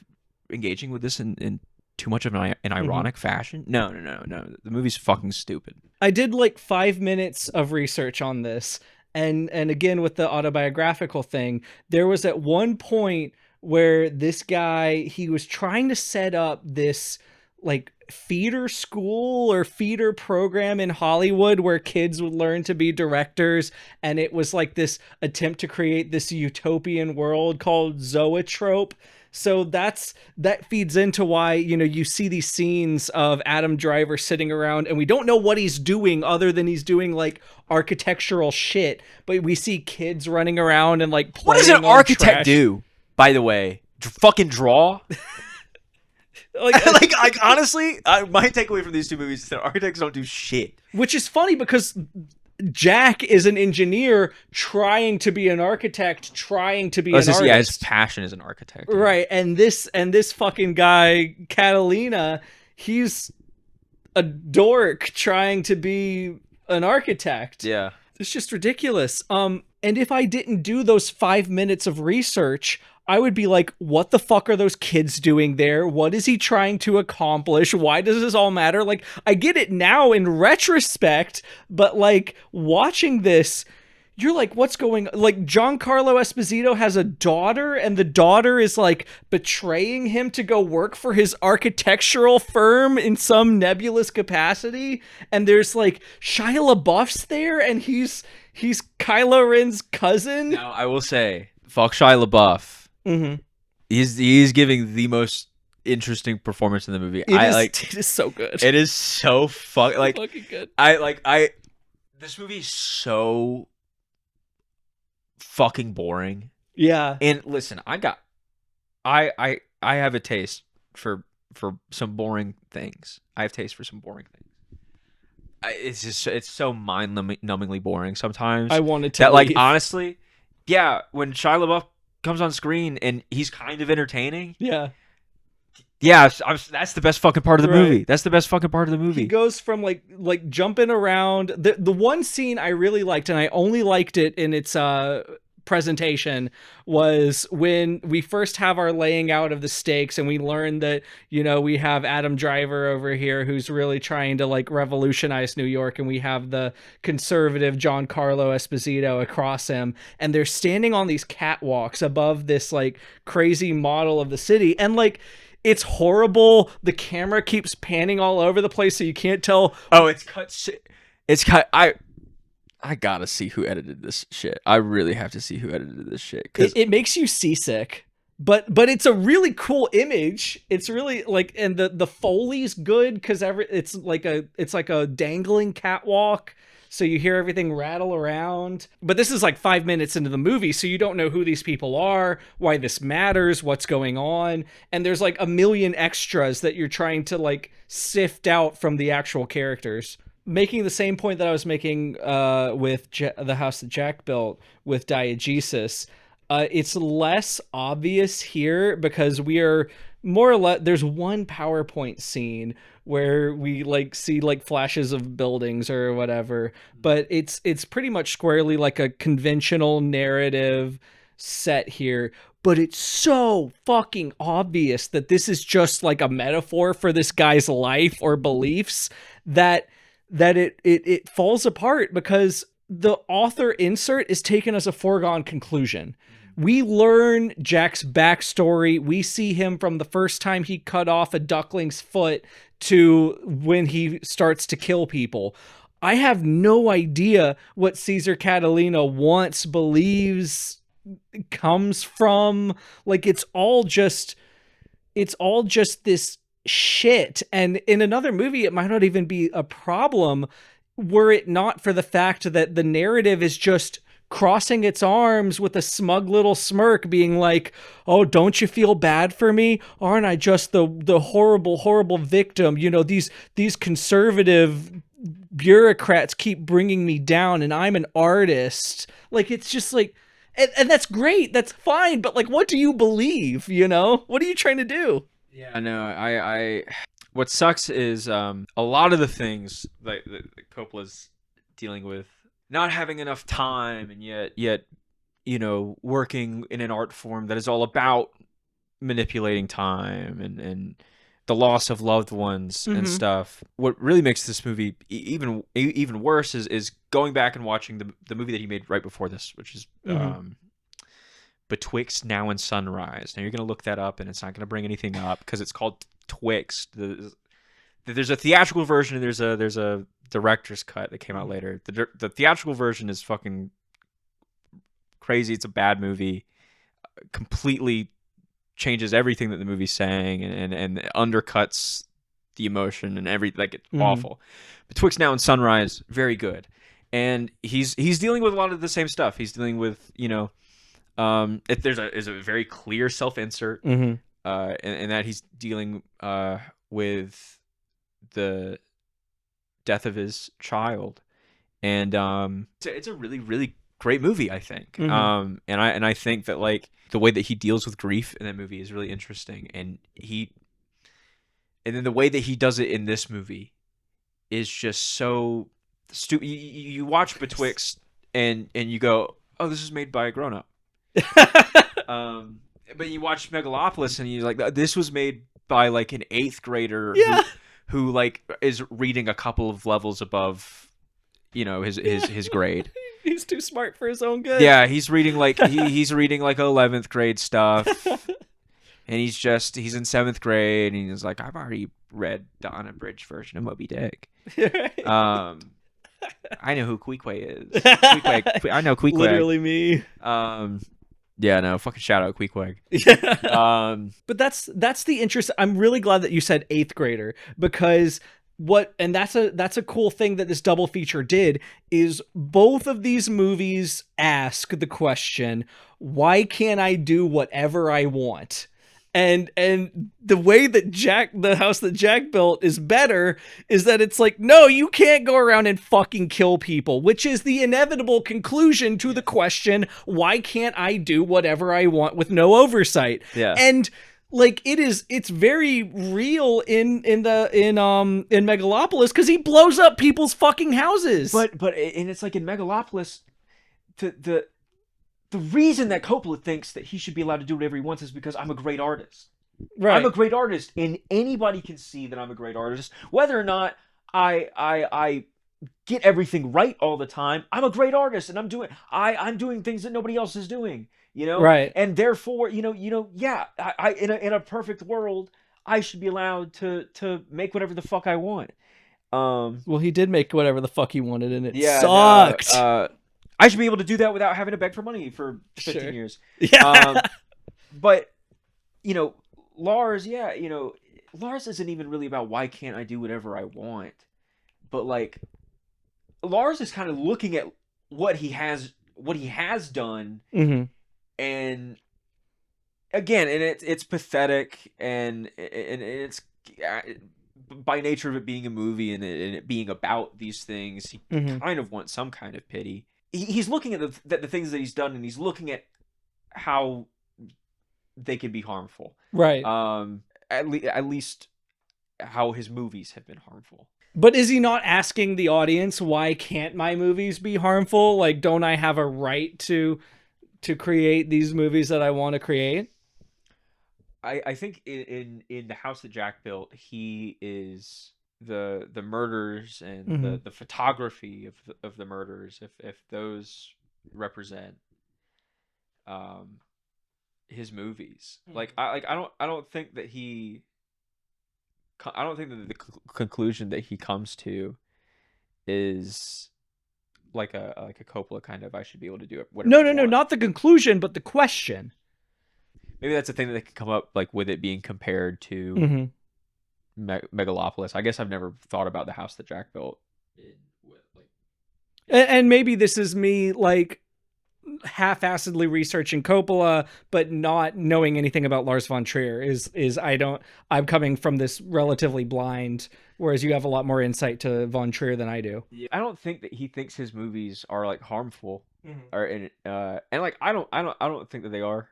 engaging with this in too much of an ironic fashion? No. The movie's fucking stupid. I did like 5 minutes of research on this, and again with the autobiographical thing, there was at one point where this guy, he was trying to set up this like feeder school or feeder program in Hollywood where kids would learn to be directors, and it was like this attempt to create this utopian world called Zoetrope. So that feeds into why, you see these scenes of Adam Driver sitting around and we don't know what he's doing other than he's doing like architectural shit, but we see kids running around and like playing. What does an architect do? By the way, fucking draw. Like, like honestly, my takeaway from these two movies is that architects don't do shit. which is funny because Jack is an engineer trying to be an architect, trying to be an artist. Yeah, his passion is an architect. Yeah. Right, and this fucking guy, Catalina, he's a dork trying to be an architect. Yeah. It's just ridiculous. And if I didn't do those 5 minutes of research, I would be like, what the fuck are those kids doing there? What is he trying to accomplish? Why does this all matter? Like, I get it now in retrospect, but like watching this, you're like, what's going on? Like, Giancarlo Esposito has a daughter, and the daughter is like betraying him to go work for his architectural firm in some nebulous capacity. And there's like Shia LaBeouf's there, and he's Kylo Ren's cousin. Now, I will say, fuck Shia LaBeouf. Mm-hmm. He's giving the most interesting performance in the movie. It is so good. It is so like fucking good. This movie is so fucking boring. Yeah. And listen, I have a taste for some boring things. I have taste for some boring things. It's so mind-numbingly boring sometimes. I wanted to that leave. like honestly, yeah. When Shia LaBeouf comes on screen and he's kind of entertaining. Yeah. Yeah, that's the best fucking part of the Right. movie. That's the best fucking part of the movie. He goes from like jumping around. The one scene I really liked, and I only liked it in its presentation, was when we first have our laying out of the stakes, and we learn that, you know, we have Adam Driver over here who's really trying to like revolutionize New York, and we have the conservative Giancarlo Esposito across him, and they're standing on these catwalks above this like crazy model of the city, and like, it's horrible. The camera keeps panning all over the place, so you can't tell. Oh, it's cut. It's cut. I gotta see who edited this shit. I really have to see who edited this shit. It makes you seasick, but it's a really cool image. It's really like, and the Foley's good because it's like a dangling catwalk, so you hear everything rattle around. But this is like 5 minutes into the movie, so you don't know who these people are, why this matters, what's going on, and there's like a million extras that you're trying to like sift out from the actual characters. Making the same point that I was making with the house that Jack built with Diegesis, it's less obvious here because we are more or less, there's one PowerPoint scene where we like see like flashes of buildings or whatever, but it's pretty much squarely like a conventional narrative set here. But it's so fucking obvious that this is just like a metaphor for this guy's life or beliefs that it falls apart because the author insert is taken as a foregone conclusion. We learn Jack's backstory. We see him from the first time he cut off a duckling's foot to when he starts to kill people. I have no idea what Caesar Catalina wants, believes, comes from. Like, it's all just this shit. And in another movie it might not even be a problem were it not for the fact that the narrative is just crossing its arms with a smug little smirk being like, oh, don't you feel bad for me? Aren't I just the horrible victim? You know, these conservative bureaucrats keep bringing me down and I'm an artist. Like, it's just like, and that's great, that's fine, but like, what do you believe? You know, what are you trying to do? Yeah, no, I what sucks is a lot of the things that Coppola's dealing with, not having enough time, and yet you know, working in an art form that is all about manipulating time and the loss of loved ones and stuff. What really makes this movie even worse is going back and watching the movie that he made right before this, which is Betwixt Now and Sunrise. Now you're going to look that up and it's not going to bring anything up because it's called Twixt. There's a theatrical version and there's a director's cut that came out later. The theatrical version is fucking crazy. It's a bad movie. Completely changes everything that the movie's saying and undercuts the emotion and it's awful. Betwixt Now and Sunrise, very good. And he's dealing with a lot of the same stuff. He's dealing with, you know, There's a very clear self-insert, and that he's dealing with the death of his child, and it's a really, really great movie, I think. And I think that like the way that he deals with grief in that movie is really interesting, and then the way that he does it in this movie is just so stupid. You watch Betwixt and you go, oh, this is made by a grown-up. But you watch Megalopolis and you're like, this was made by like an 8th grader who like is reading a couple of levels above, his grade. He's too smart for his own good. Yeah, he's reading like he's reading like 11th grade stuff. And he's in 7th grade and he's like, I've already read the unabridged version of Moby Dick. I know who Queequeg is. I know Queequeg. Literally me. Yeah, no, fucking shout out Queequeg. But that's the interest. I'm really glad that you said 8th grader, because that's a cool thing that this double feature did is both of these movies ask the question, why can't I do whatever I want? And the way that the house that Jack built is better is that it's like, no, you can't go around and fucking kill people, which is the inevitable conclusion to the question, why can't I do whatever I want with no oversight? Yeah. And like it's very real in Megalopolis, because he blows up people's fucking houses. But and it's like in Megalopolis, the reason that Coppola thinks that he should be allowed to do whatever he wants is because I'm a great artist. Right. I'm a great artist, and anybody can see that I'm a great artist, whether or not I get everything right all the time. I'm a great artist, and I'm doing things that nobody else is doing. Right. And therefore, yeah, I in a perfect world, I should be allowed to make whatever the fuck I want. Well, he did make whatever the fuck he wanted, and it sucked. sucked. I should be able to do that without having to beg for money for 15 years. Yeah. But, Lars, Lars isn't even really about why can't I do whatever I want. But, like, Lars is kind of looking at what he has done. And, again, and it's pathetic, and it's by nature of it being a movie and it being about these things, he kind of wants some kind of pity. He's looking at the things that he's done, and he's looking at how they can be harmful. Right. At least how his movies have been harmful. But is he not asking the audience, why can't my movies be harmful? Like, don't I have a right to create these movies that I want to create? I think in the house that Jack built, he is the murders and the photography of the murders, if those represent his movies. Like I don't think that the conclusion that he comes to is like a Coppola kind of, I should be able to do it. No, not the conclusion, but the question. Maybe that's a thing that they could come up like with it being compared to Megalopolis. I guess I've never thought about the house that Jack built. And maybe this is me like half-assedly researching Coppola, but not knowing anything about Lars von Trier. I'm coming from this relatively blind, whereas you have a lot more insight to von Trier than I do. Yeah, I don't think that he thinks his movies are like harmful, and like I don't think that they are.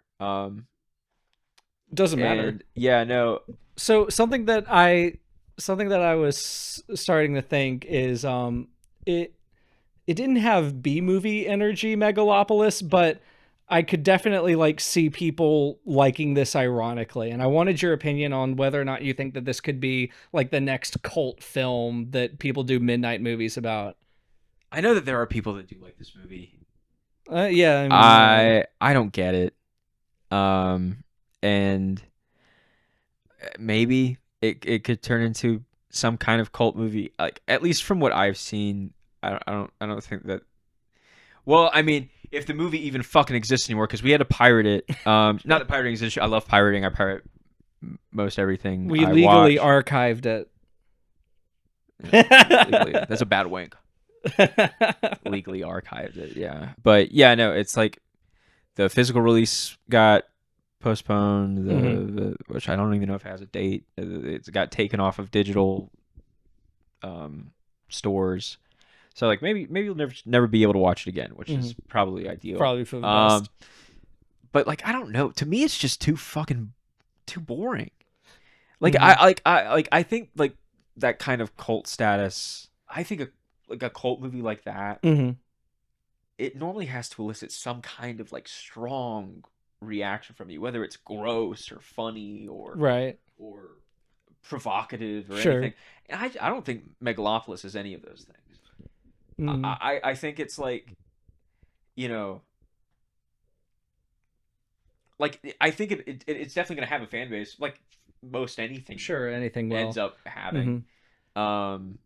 Doesn't matter. Yeah, no. So something that I was starting to think is it didn't have B movie energy, Megalopolis, but I could definitely like see people liking this ironically. And I wanted your opinion on whether or not you think that this could be like the next cult film that people do midnight movies about. I know that there are people that do like this movie. Yeah, I don't get it. And maybe it could turn into some kind of cult movie. Like, at least from what I've seen, I don't think that. Well, I mean, if the movie even fucking exists anymore, because we had to pirate it. Not that pirating exists. I love pirating. I pirate most everything. We legally archived it. Legally, that's a bad wink. Legally archived it. Yeah, but yeah, no, it's like the physical release got postponed, which I don't even know if it has a date. It's got taken off of digital stores. So like maybe you'll never be able to watch it again, which is probably ideal. Probably for the best. But like I don't know. To me, it's just too boring. Like I think like that kind of cult status. I think a cult movie like that, it normally has to elicit some kind of like strong reaction from you, whether it's gross or funny or provocative or anything. And I don't think Megalopolis is any of those things. I think it's like, you know, like I think it's definitely gonna have a fan base, like most anything. Anything ends up having. And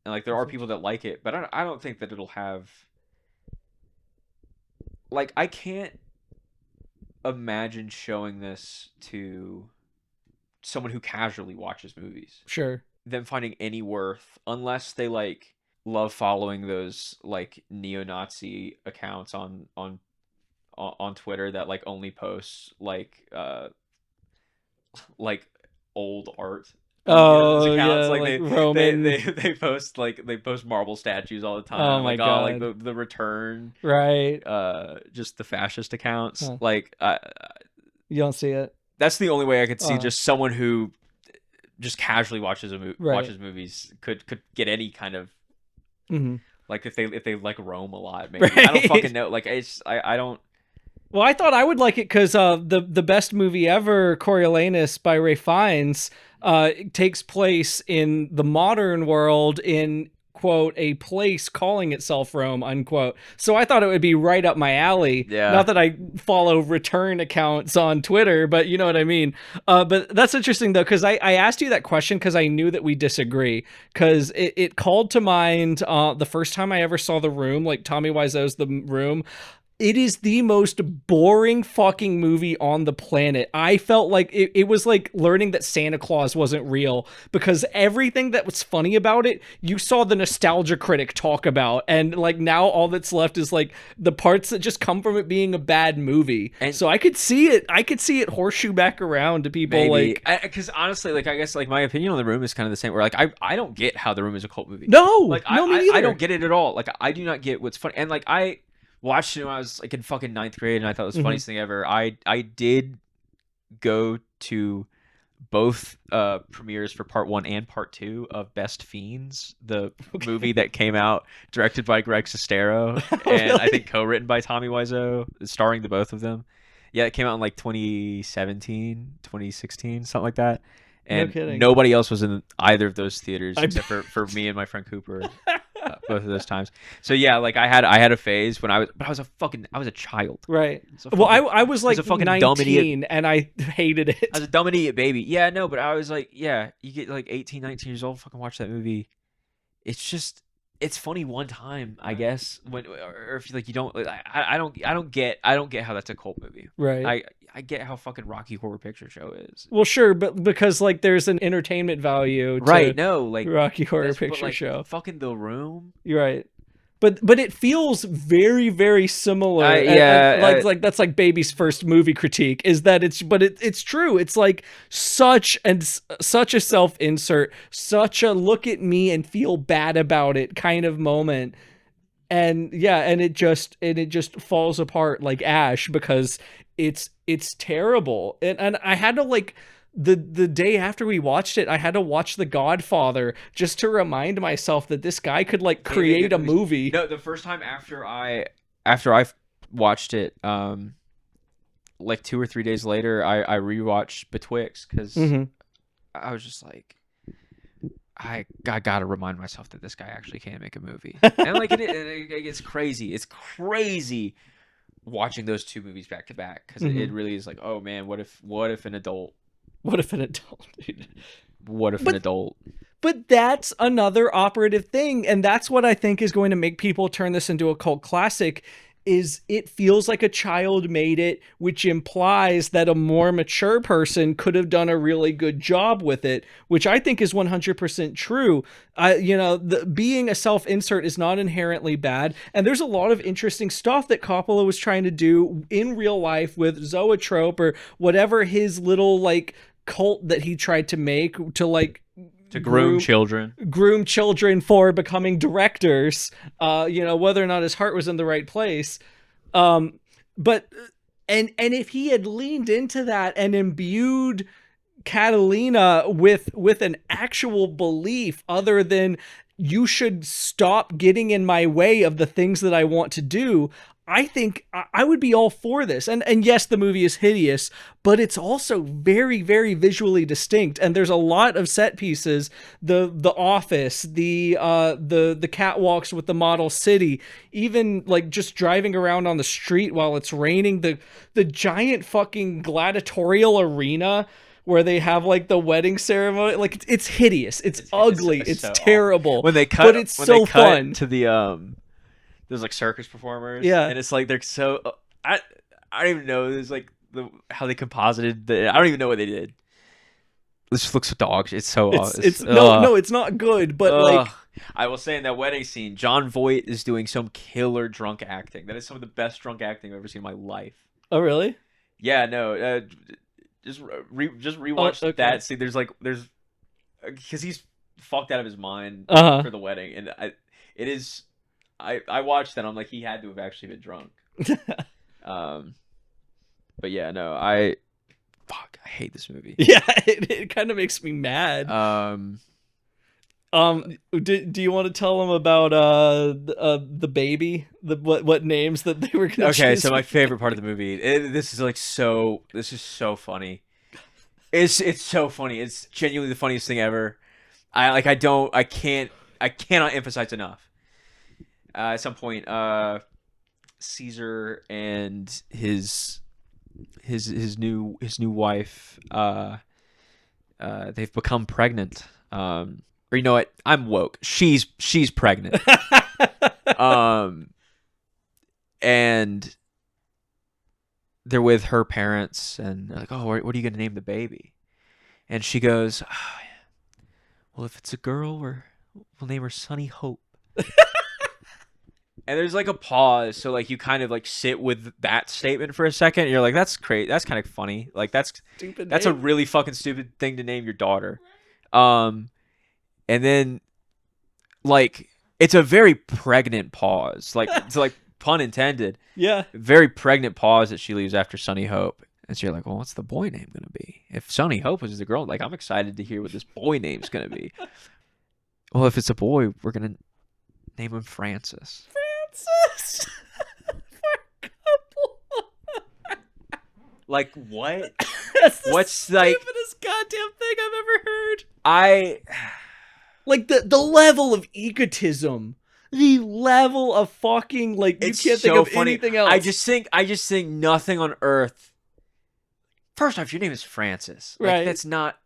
like there are people that like it, but I don't think that it'll have. Like I can't imagine showing this to someone who casually watches movies. Them finding any worth unless they like love following those like neo-Nazi accounts on Twitter that like only posts like old art. Oh, accounts. yeah, like Roman. they post they post marble statues all the time. Oh my God. God. Like the return. Right. Just the fascist accounts. Like you don't see it. That's the only way I could see just someone who just casually watches watches movies could get any kind of like if they like Rome a lot. Maybe I don't fucking know. Like I don't. Well, I thought I would like it because the best movie ever, Coriolanus by Ray Fiennes, takes place in the modern world in, quote, a place calling itself Rome, unquote. So I thought it would be right up my alley. Yeah. Not that I follow return accounts on Twitter, but you know what I mean. But that's interesting, though, because I asked you that question because I knew that we disagree. Because it called to mind the first time I ever saw The Room, like Tommy Wiseau's The Room. It is the most boring fucking movie on the planet. I felt like it was like learning that Santa Claus wasn't real because everything that was funny about it, you saw the nostalgia critic talk about. And like now all that's left is like the parts that just come from it being a bad movie. And so I could see it horseshoe back around to people maybe. like... Because honestly, like I guess like my opinion on The Room is kind of the same where like I don't get how The Room is a cult movie. No! Like no, me neither. I don't get it at all. Like I do not get what's funny. And like I watched it when I was like in fucking 9th grade and I thought it was the funniest thing ever. I did go to both premieres for part 1 and part 2 of Best Fiends, the movie that came out directed by Greg Sestero and I think co-written by Tommy Wiseau, starring the both of them. Yeah, it came out in like 2017, 2016, something like that. And nobody else was in either of those theaters except for me and my friend Cooper. Both of those times. So yeah, like I had a phase when I was a child. Right. Well, I was like a fucking 19 and I hated it. I was a dumb idiot baby. Yeah, no, but I was like, yeah, you get like 18, 19 years old, fucking watch that movie. It's funny one time, I guess. Or if like you don't, I don't get how that's a cult movie. Right. I get how fucking Rocky Horror Picture Show is. Well, sure, but because like there's an entertainment value to right. No, like Rocky Horror Picture Show. Fucking The Room. You're right. But it feels very, very similar. Like that's like Baby's first movie critique is that it's true. It's like such a self-insert, such a look at me and feel bad about it kind of moment. And yeah, and it just falls apart like ash because it's terrible. And I had to like the day after we watched it, I had to watch The Godfather just to remind myself that this guy could like create a movie. No, the first time after I watched it, like 2 or 3 days later, I rewatched Betwixt because I was just like, I gotta remind myself that this guy actually can make a movie. And like it's crazy. It's crazy watching those two movies back to back because it really is like, oh man, what if an adult. What if an adult, dude? What if an adult? But that's another operative thing, and that's what I think is going to make people turn this into a cult classic, is it feels like a child made it, which implies that a more mature person could have done a really good job with it, which I think is 100% true. Being a self-insert is not inherently bad, and there's a lot of interesting stuff that Coppola was trying to do in real life with Zoetrope or whatever his little like cult that he tried to make to like groom children for becoming directors, whether or not his heart was in the right place. But if he had leaned into that and imbued Catalina with an actual belief other than you should stop getting in my way of the things that I want to do, I think I would be all for this. And yes, the movie is hideous, but it's also very, very visually distinct. And there's a lot of set pieces, the office, the catwalks with the model city, even like just driving around on the street while it's raining, the giant fucking gladiatorial arena where they have like the wedding ceremony. Like it's hideous. It's ugly. It's so terrible. When they cut, but it's so fun to the there's like circus performers, and it's like they're so I don't even know. There's like how they composited I don't even know what they did. This just looks so dog shit. It's so no, it's not good. But like I will say in that wedding scene, John Voight is doing some killer drunk acting. That is some of the best drunk acting I've ever seen in my life. Oh really? Yeah, no. Just rewatch that scene. There's because he's fucked out of his mind for the wedding, and it is. I watched that. I'm like, he had to have actually been drunk. But yeah, no, I hate this movie. Yeah, it kind of makes me mad. Do you want to tell them about the baby? What names that they were gonna choose? So my favorite part of the movie. This is so funny. It's so funny. It's genuinely the funniest thing ever. I cannot emphasize enough. At some point, Caesar and his new wife, they've become pregnant. Or you know what? I'm woke. She's pregnant. And they're with her parents, and they're like, "Oh, what are you gonna name the baby?" And she goes, "Well, if it's a girl, we'll name her Sunny Hope." And there's like a pause, so like you kind of like sit with that statement for a second. And you're like, "That's great. That's kind of funny. Like that's a really fucking stupid thing to name your daughter." And then like it's a very pregnant pause, like it's like pun intended. Yeah, very pregnant pause that she leaves after Sunny Hope. And so you're like, "Well, what's the boy name gonna be?" If Sunny Hope was the girl, like I'm excited to hear what this boy name's gonna be. Well, if it's a boy, we're gonna name him Francis. Like what? What's the like stupidest goddamn thing I've ever heard. Like the level of egotism, the level of fucking like you can't think of anything else. I just think nothing on earth. First off, your name is Francis. Like, right? That's not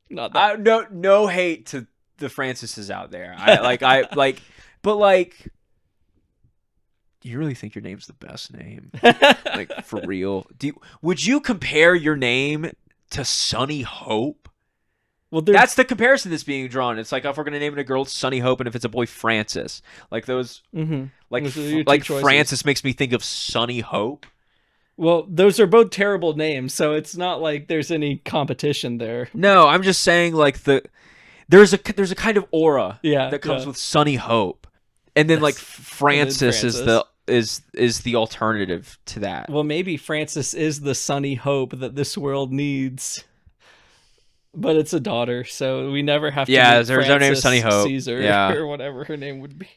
that. No hate to the Francises out there. But like, do you really think your name's the best name? Like for real? Would you compare your name to Sunny Hope? Well, that's the comparison that's being drawn. It's like if we're gonna name it a girl, it's Sunny Hope, and if it's a boy, Francis. Like those, like Francis makes me think of Sunny Hope. Well, those are both terrible names, so it's not like there's any competition there. No, I'm just saying like there's a kind of aura that comes with Sunny Hope, and then like Francis is the alternative to that. Well, maybe Francis is the Sunny Hope that this world needs, but it's a daughter, so we never have to. Yeah, her name is Sunny Hope, Caesar, or whatever her name would be.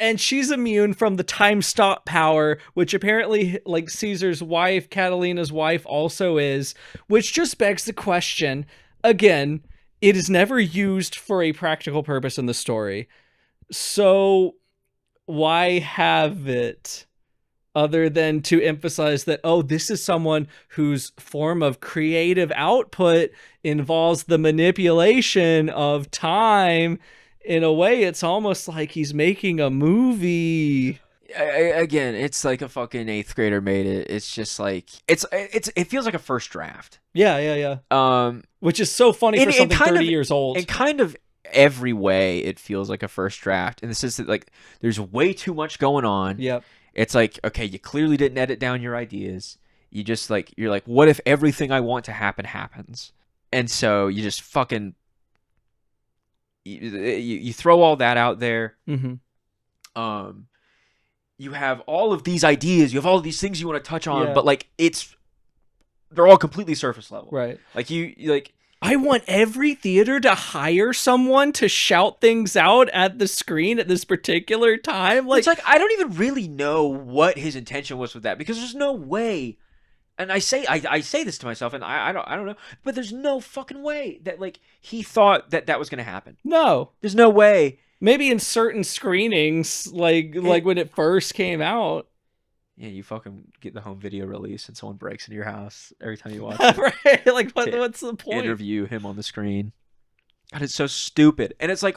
And she's immune from the time stop power, which apparently like Caesar's wife, Catalina's wife, also is, which just begs the question again. It is never used for a practical purpose in the story. So why have it other than to emphasize that, oh, this is someone whose form of creative output involves the manipulation of time? In a way, it's almost like he's making a movie. Again, it's like a fucking 8th grader made it. It's just like it feels like a first draft. Yeah. Which is so funny for in something kind 30 of- years old. In kind of every way, it feels like a first draft. In the sense that like there's way too much going on. Yep. It's like, okay, you clearly didn't edit down your ideas. You just like you're like, what if everything I want to happen happens? And so you just fucking you throw all that out there. Mm-hmm. You have all of these ideas, you have all of these things you want to touch on, Yeah. but like they're all completely surface level. Right. Like you like I want every theater to hire someone to shout things out at the screen at this particular time. Like, it's like I don't even really know what his intention was with that, because there's no way. And I say this to myself, and I don't know, but there's no fucking way that like he thought that was gonna happen. no. There's no way. Maybe in certain screenings, like when it first came out. Yeah, you fucking get the home video release and someone breaks into your house every time you watch it. Right? Like, To what's the point? Interview him on the screen. God, it's so stupid. And it's like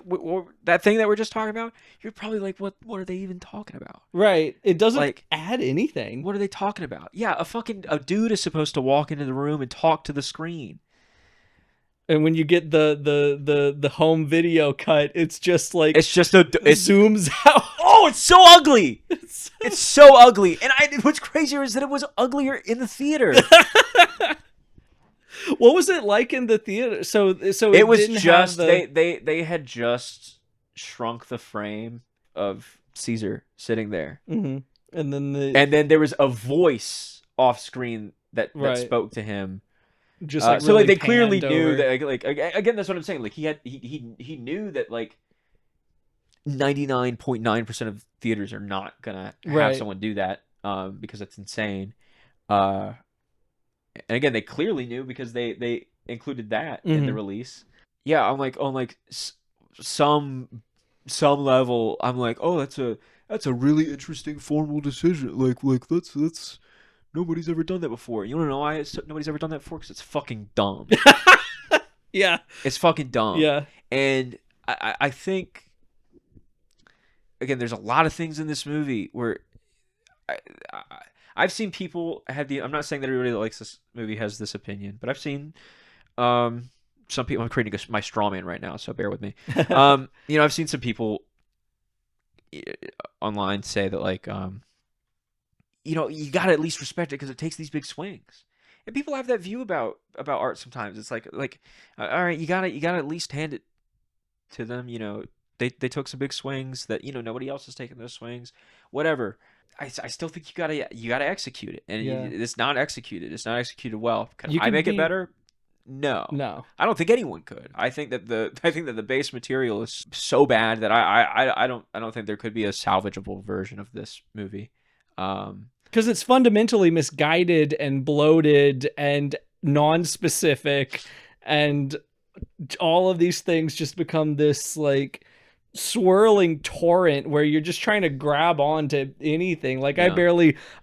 that thing that we're just talking about. You're probably like, what are they even talking about? Right. It doesn't Like, add anything. What are they talking about? Yeah, a dude is supposed to walk into the room and talk to the screen. And when you get the home video cut, it's just like It's just it zooms out. Oh, it's so ugly. It's so ugly. And what's crazier is that it was uglier in the theater. What was it like in the theater? So It was didn't just have the... they had just shrunk the frame of Caesar sitting there. Mm-hmm. And And then there was a voice off screen that Right. spoke to him. just So really like they clearly panned knew over. that like again, that's what I'm saying. Like he knew that like 99.9% of theaters are not gonna have Right. someone do that because that's insane. And again, they clearly knew because they included that in the Mhm. release. Yeah, I'm like on like some level, I'm like, oh, that's a really interesting formal decision. Like that's nobody's ever done that before. You wanna know why nobody's ever done that before? Because it's fucking dumb. Yeah. It's fucking dumb. Yeah. And I think, again, there's a lot of things in this movie where I've seen people have I'm not saying that everybody that likes this movie has this opinion, but I've seen some people. I'm creating my straw man right now, so bear with me. I've seen some people online say that like, you gotta at least respect it because it takes these big swings. And people have that view about art sometimes. It's like all right, you gotta at least hand it to them. They took some big swings that nobody else has taken those swings. Whatever. I still think you gotta execute it, and Yeah. it's not executed. It's not executed well. Can You I can make be- it better? No. I don't think anyone could. I think that the base material is so bad that I don't think there could be a salvageable version of this movie. Because it's fundamentally misguided and bloated and non-specific, and all of these things just become this like swirling torrent where you're just trying to grab onto anything. Like Yeah.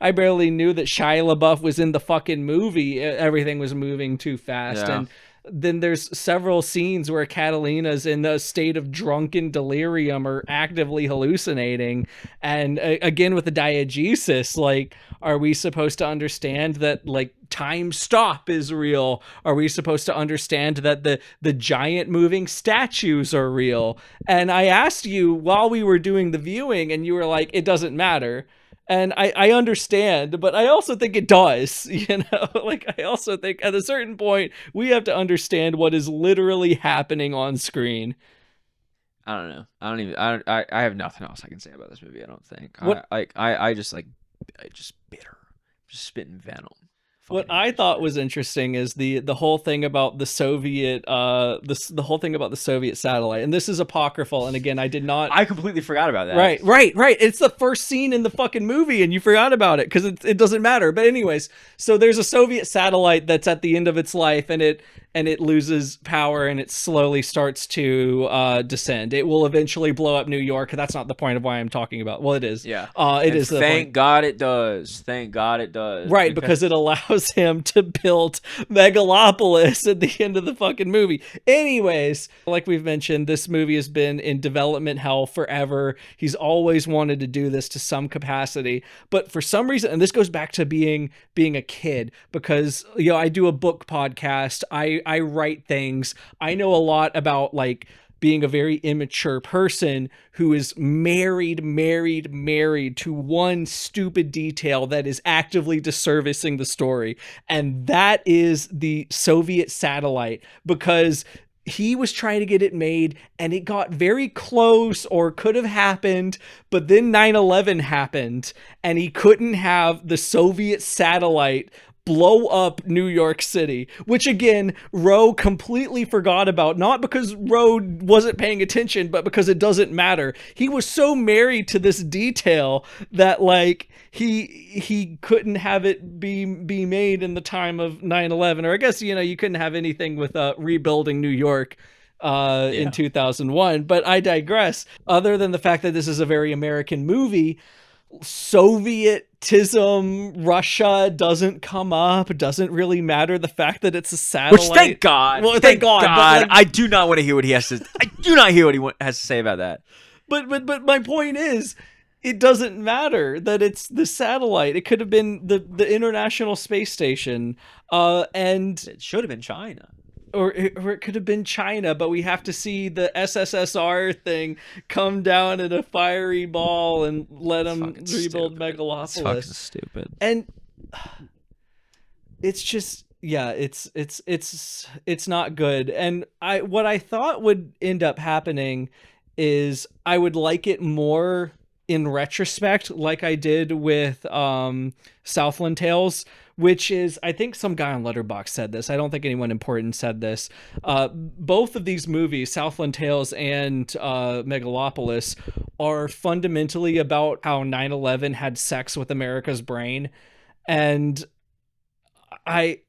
I barely knew that Shia LaBeouf was in the fucking movie. Everything was moving too fast. Yeah. And then there's several scenes where Catalina's in a state of drunken delirium or actively hallucinating. And again, with the diegesis, like, are we supposed to understand that like time stop is real? Are we supposed to understand that the giant moving statues are real? And I asked you while we were doing the viewing, and you were like, it doesn't matter. And I understand, but I also think it does, like I also think at a certain point we have to understand what is literally happening on screen. I don't know. I have nothing else I can say about this movie. I don't think. What- I just bitter, just spitting venom. What Fucking I thought was interesting is the whole thing about the Soviet the whole thing about the Soviet satellite, and this is apocryphal. And again, I did not. I completely forgot about that. Right. It's the first scene in the fucking movie, and you forgot about it because it doesn't matter. But anyways, so there's a Soviet satellite that's at the end of its life, and and it loses power and it slowly starts to descend. It will eventually blow up New York. That's not the point of why I'm talking about. Well, it is. Yeah. It is. Thank God it does. Thank God it does. Right, because it allows him to build Megalopolis at the end of the fucking movie. Anyways, like we've mentioned, this movie has been in development hell forever. He's always wanted to do this to some capacity, but for some reason, and this goes back to being a kid, because I do a book podcast. I write things. I know a lot about like being a very immature person who is married to one stupid detail that is actively disservicing the story. And that is the Soviet satellite, because he was trying to get it made and it got very close or could have happened, but then 9/11 happened and he couldn't have the Soviet satellite blow up New York City, which again, Roe completely forgot about, not because Roe wasn't paying attention, but because it doesn't matter. He was so married to this detail that like he couldn't have it be made in the time of 9/11, or I guess, you couldn't have anything with rebuilding New York in 2001, but I digress. Other than the fact that this is a very American movie, Sovietism, Russia doesn't come up. It doesn't really matter. The fact that it's a satellite. Which, thank God. Well, thank God. But, like, I do not want to hear what he has to. I do not hear what he has to say about that. But my point is, it doesn't matter that it's the satellite. It could have been the International Space Station, and It should have been China. Or it could have been China, but we have to see the SSSR thing come down in a fiery ball and let them rebuild Megalopolis. It's fucking stupid. And it's just, it's not good. And what I thought would end up happening is I would like it more in retrospect, like I did with Southland Tales, which is, I think some guy on Letterboxd said this. I don't think anyone important said this. Both of these movies, Southland Tales and Megalopolis, are fundamentally about how 9/11 had sex with America's brain. And I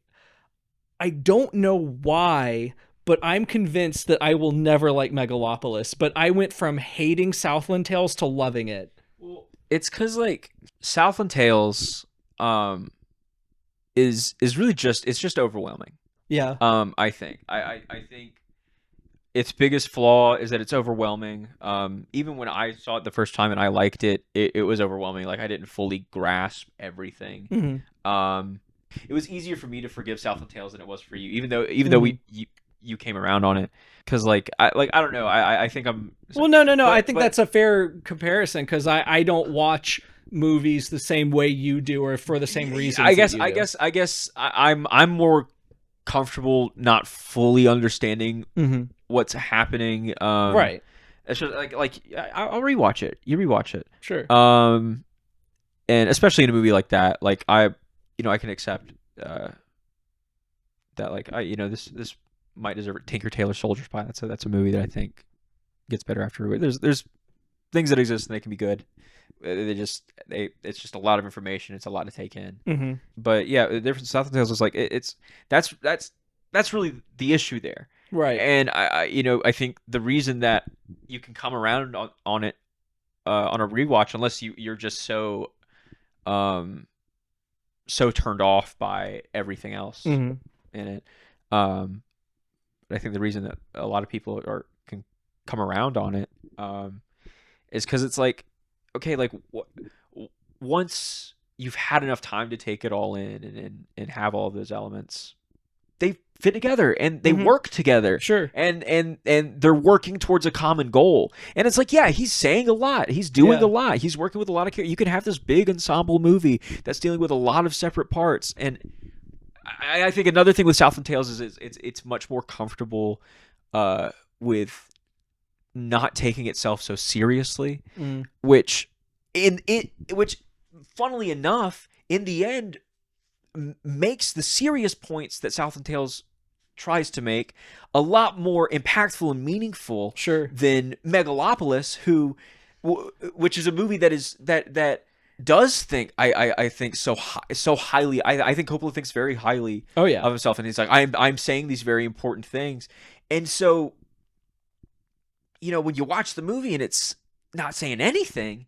don't know why, but I'm convinced that I will never like Megalopolis. But I went from hating Southland Tales to loving it. Well, it's because like Southland Tales, is really just overwhelming. Yeah. I think its biggest flaw is that it's overwhelming. Even when I saw it the first time and I liked it, it was overwhelming. Like I didn't fully grasp everything. Mm-hmm. It was easier for me to forgive Southland Tales than it was for you, even though you came around on it, because I don't know. I think I'm. Well, no. I think that's a fair comparison, because I don't watch movies the same way you do, or for the same reasons. I guess I'm more comfortable not fully understanding what's happening. Right. It's just I'll rewatch it. You rewatch it. Sure. And especially in a movie like that, like I can accept that this might deserve it. Tinker Tailor Soldier Spy. That's a movie that I think gets better after. There's things that exist and they can be good. It's just a lot of information. It's a lot to take in. Mm-hmm. But yeah, the difference. Southland Tales is like that's really the issue there. Right. And I think the reason that you can come around on it on a rewatch, unless you're just so turned off by everything else in it. But I think the reason that a lot of people can come around on it is because it's like, okay, like once you've had enough time to take it all in and have all of those elements, they fit together and they work together. Sure. And they're working towards a common goal. And it's like, yeah, he's saying a lot. He's doing a lot. He's working with a lot of characters. You can have this big ensemble movie that's dealing with a lot of separate parts. And I think another thing with Southland Tales is it's much more comfortable with not taking itself so seriously, which funnily enough, in the end, makes the serious points that Southland Tales tries to make a lot more impactful and meaningful than Megalopolis, which is a movie that does think I think so highly. I think Coppola thinks very highly Oh yeah. of himself, and he's like, I'm saying these very important things, and so, you know, when you watch the movie and it's not saying anything,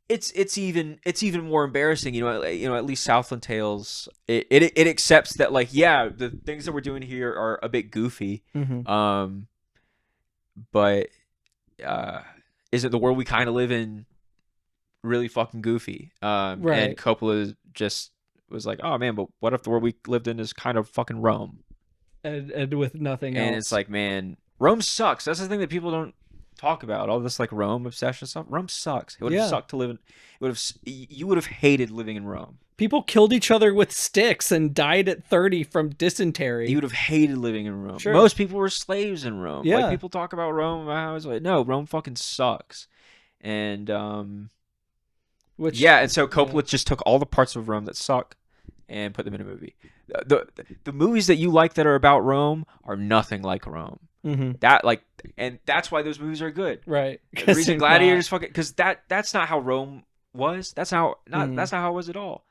it's even more embarrassing. You know, at least Southland Tales, it accepts that, like, yeah, the things that we're doing here are a bit goofy, but isn't the world we kind of live in really fucking goofy? Right. And Coppola just was like, oh man, but what if the world we lived in is kind of fucking Rome? And with nothing else. And it's like, man, Rome sucks. That's the thing that people don't talk about. All this like Rome obsession stuff. Rome sucks. It would have sucked to live in. You would have hated living in Rome. People killed each other with sticks and died at 30 from dysentery. You would have hated living in Rome. Sure. Most people were slaves in Rome. Yeah. Like, people talk about Rome. I was like, no, Rome fucking sucks. And and so Coppola just took all the parts of Rome that suck and put them in a movie. The movies that you like that are about Rome are nothing like Rome. And that's why those movies are good. Right. The reason Gladiators fucking, because that's not how Rome was. That's not how it was at all.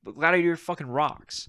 But Gladiator fucking rocks.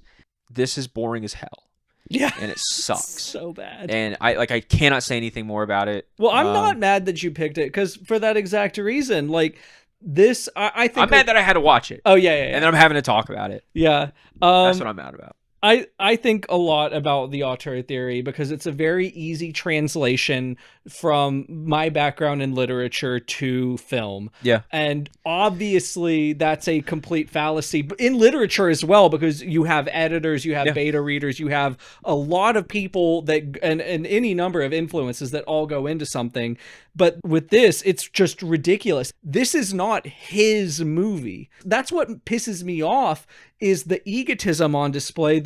This is boring as hell. Yeah. And it sucks. So bad. And I cannot say anything more about it. Well, I'm not mad that you picked it, because for that exact reason, like this, I think I'm mad that I had to watch it. Oh yeah. And then I'm having to talk about it. Yeah. That's what I'm mad about. I think a lot about the auteur theory because it's a very easy translation from my background in literature to film. Yeah. And obviously that's a complete fallacy in literature as well, because you have editors, you have beta readers, you have a lot of people that and any number of influences that all go into something. But with this, it's just ridiculous. This is not his movie. That's what pisses me off, is the egotism on display.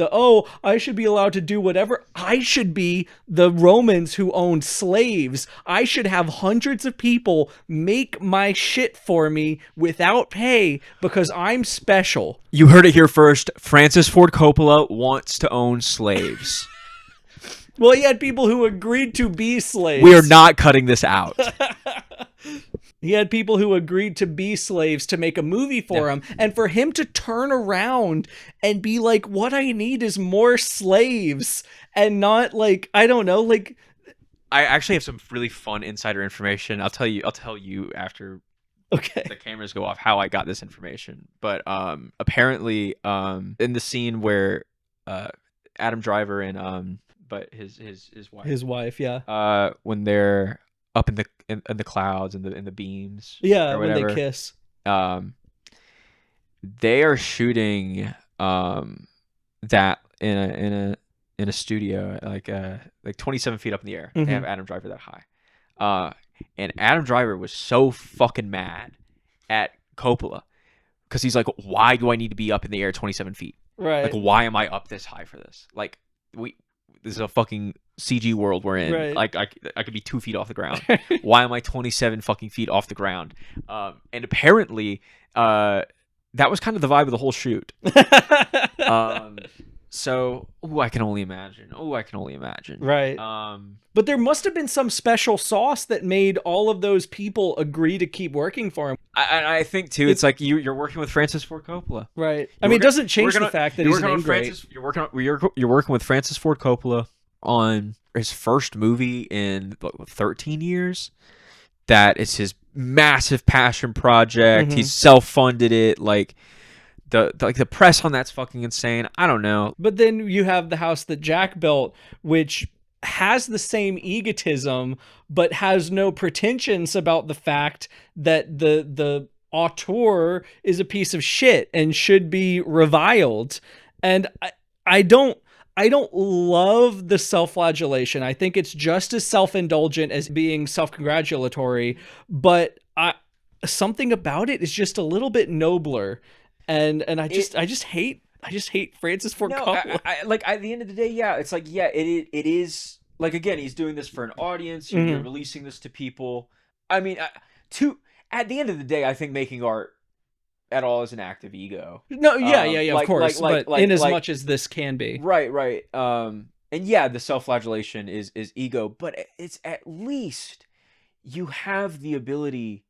I should be allowed to do whatever. I should be the Romans who owned slaves. I should have hundreds of people make my shit for me without pay because I'm special. You heard it here first. Francis Ford Coppola wants to own slaves. Well, he had people who agreed to be slaves. We are not cutting this out. He had people who agreed to be slaves to make a movie for him. And for him to turn around and be like, what I need is more slaves. And not like, I don't know, like... I actually have some really fun insider information. I'll tell you after the cameras go off how I got this information. But apparently in the scene where Adam Driver and but his wife, when they're up in the clouds and the beams, or when they kiss, they are shooting that in a studio like 27 feet up in the air. They have Adam Driver that high, and Adam Driver was so fucking mad at Coppola because he's like, why do I need to be up in the air 27 feet? Right. Like, why am I up this high for this? Like, this is a fucking CG world we're in. Right. Like, I could be 2 feet off the ground. Why am I 27 fucking feet off the ground? And apparently, that was kind of the vibe of the whole shoot. So, I can only imagine. Right. But there must have been some special sauce that made all of those people agree to keep working for him. I think too. It's like you're working with Francis Ford Coppola, right? I mean, it doesn't change the fact that he's an ingrate. You're working with Francis Ford Coppola on his first movie in 13 years. That is his massive passion project. He self-funded it. Like the press on that's fucking insane. I don't know. But then you have the house that Jack built, which has the same egotism, but has no pretensions about the fact that the auteur is a piece of shit and should be reviled. And I don't love the self-flagellation. I think it's just as self-indulgent as being self-congratulatory, but something about it is just a little bit nobler. And I just hate Francis Ford Coppola. Like, at the end of the day, it's like, it is like, again, he's doing this for an audience. You're releasing this to people. I mean, at the end of the day, I think making art at all is an act of ego. No, of course. But in as much as this can be, right. And the self-flagellation is ego, but it's at least you have the ability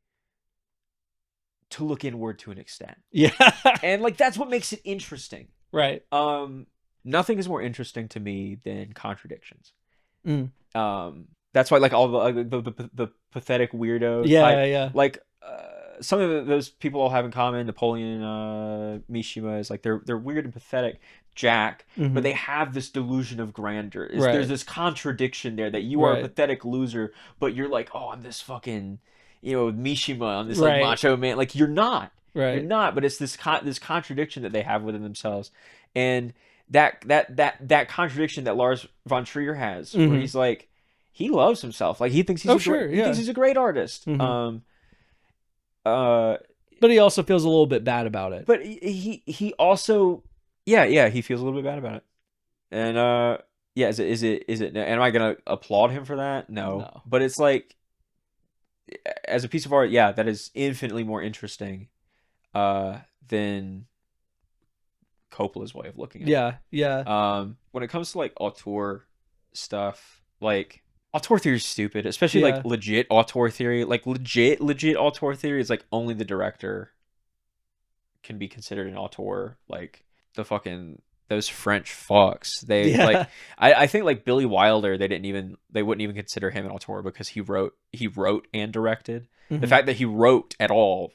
to look inward to an extent. Yeah. And like that's what makes it interesting. Right. Nothing is more interesting to me than contradictions. Mm. That's why like all the pathetic weirdos. Yeah. Like some of those people all have in common. Napoleon, Mishima is like they're weird and pathetic. Jack, but they have this delusion of grandeur. Right. There's this contradiction there that you are a Right. pathetic loser, but you're like, oh, I'm this fucking, Mishima, I'm this Right. like macho man. Like you're not. Right. You're not. But it's this contradiction that they have within themselves, and that contradiction that Lars von Trier has, where he's like, he loves himself. Like he thinks he's he thinks he's a great artist. But he also feels a little bit bad about it. But he also he feels a little bit bad about it. And is it am I gonna applaud him for that? No. But it's like, as a piece of art, that is infinitely more interesting than Coppola's way of looking at it. Yeah. When it comes to like auteur stuff, like auteur theory is stupid, especially like legit auteur theory. Like legit auteur theory is like only the director can be considered an auteur. Like the fucking those French fucks. They like I think like Billy Wilder, they wouldn't even consider him an auteur because he wrote and directed. The fact that he wrote at all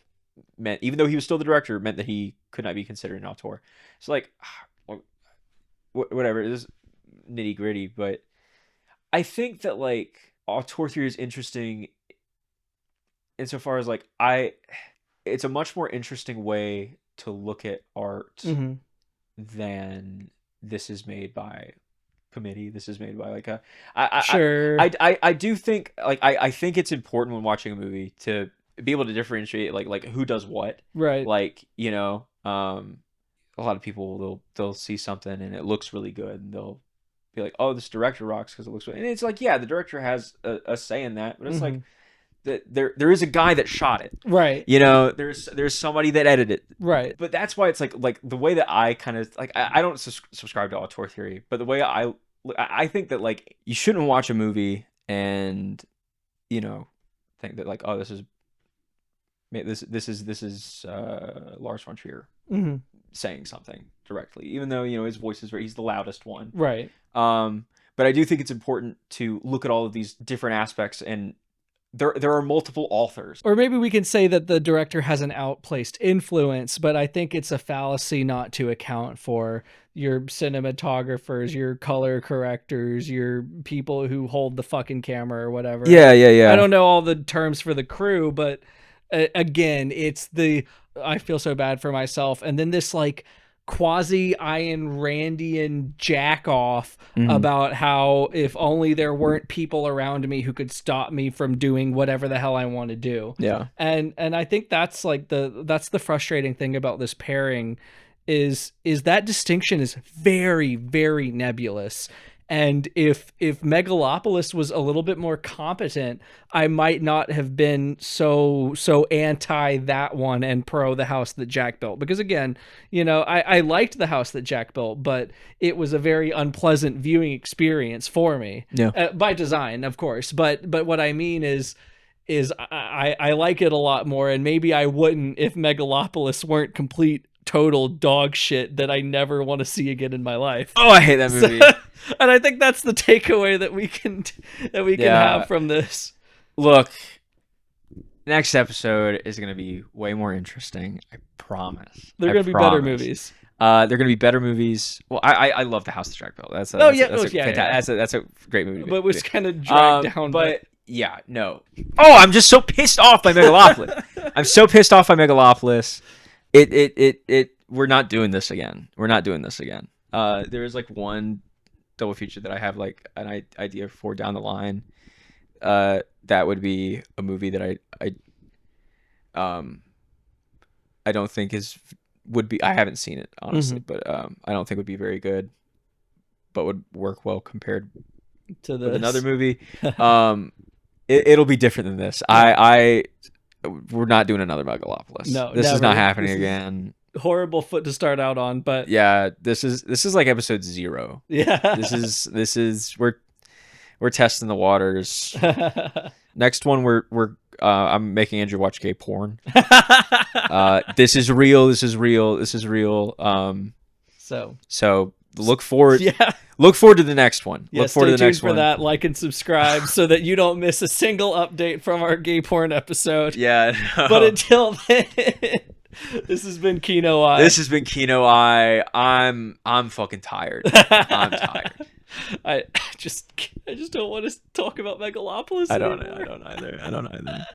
meant, even though he was still the director, meant that he could not be considered an auteur. So like whatever, it is nitty gritty, but I think that like auteur theory is interesting insofar as like it's a much more interesting way to look at art than this is made by committee. This is made by like a I do think like I think it's important when watching a movie to be able to differentiate like who does what. Right. Like, a lot of people they'll see something and it looks really good and they'll be like, oh, this director rocks because it looks good. And it's like, yeah, the director has a say in that, but it's like that there is a guy that shot it. Right. There's somebody that edited it. Right. But that's why it's like the way that I kind of like I don't subscribe to auteur theory, but the way I think that like you shouldn't watch a movie and think that like, oh, this is Lars von Trier saying something directly, even though his voice is he's the loudest one. Right. But I do think it's important to look at all of these different aspects, and there are multiple authors. Or maybe we can say that the director has an outplaced influence, but I think it's a fallacy not to account for your cinematographers, your color correctors, your people who hold the fucking camera or whatever. Yeah. I don't know all the terms for the crew, but again, it's I feel so bad for myself. And then this like quasi Ayn Randian jack off about how if only there weren't people around me who could stop me from doing whatever the hell I want to do. Yeah. And I think that's like that's the frustrating thing about this pairing is that distinction is very, very nebulous. And if Megalopolis was a little bit more competent, I might not have been so anti that one and pro the house that Jack built. Because again, I liked the house that Jack built, but it was a very unpleasant viewing experience for me. Yeah. By design, of course. But what I mean is I like it a lot more, and maybe I wouldn't if Megalopolis weren't complete total dog shit that I never want to see again in my life. Oh, I hate that movie. And I think that's the takeaway that we can have from this. Look, next episode is going to be way more interesting. I promise. They're going to be better movies. They're going to be better movies. Well, I love the house that Jack built. That's a great movie. But it was kind of dragged down. But yeah, no. Oh, I'm just so pissed off by Megalopolis. I'm so pissed off by Megalopolis. We're not doing this again. There is like one double feature that I have like an idea for down the line. That would be a movie that I don't think would be. I haven't seen it honestly, but I don't think would be very good, but would work well compared to with another movie. It'll be different than this. We're not doing another Megalopolis. No, this never. is not happening again. Horrible foot to start out on, but yeah, this is like episode 0. Yeah, this is we're testing the waters. Next one we're I'm making Andrew watch gay porn. This is real. This is real. This is real. So look forward. Yeah. Look forward to the next one. Yeah, Look forward to the stay tuned next for one. that. Like and subscribe so that you don't miss a single update from our gay porn episode. Yeah. No. But until then, this has been Kino Eye. This has been Kino Eye. I'm fucking tired. I'm tired. I just don't want to talk about Megalopolis I don't anymore. either.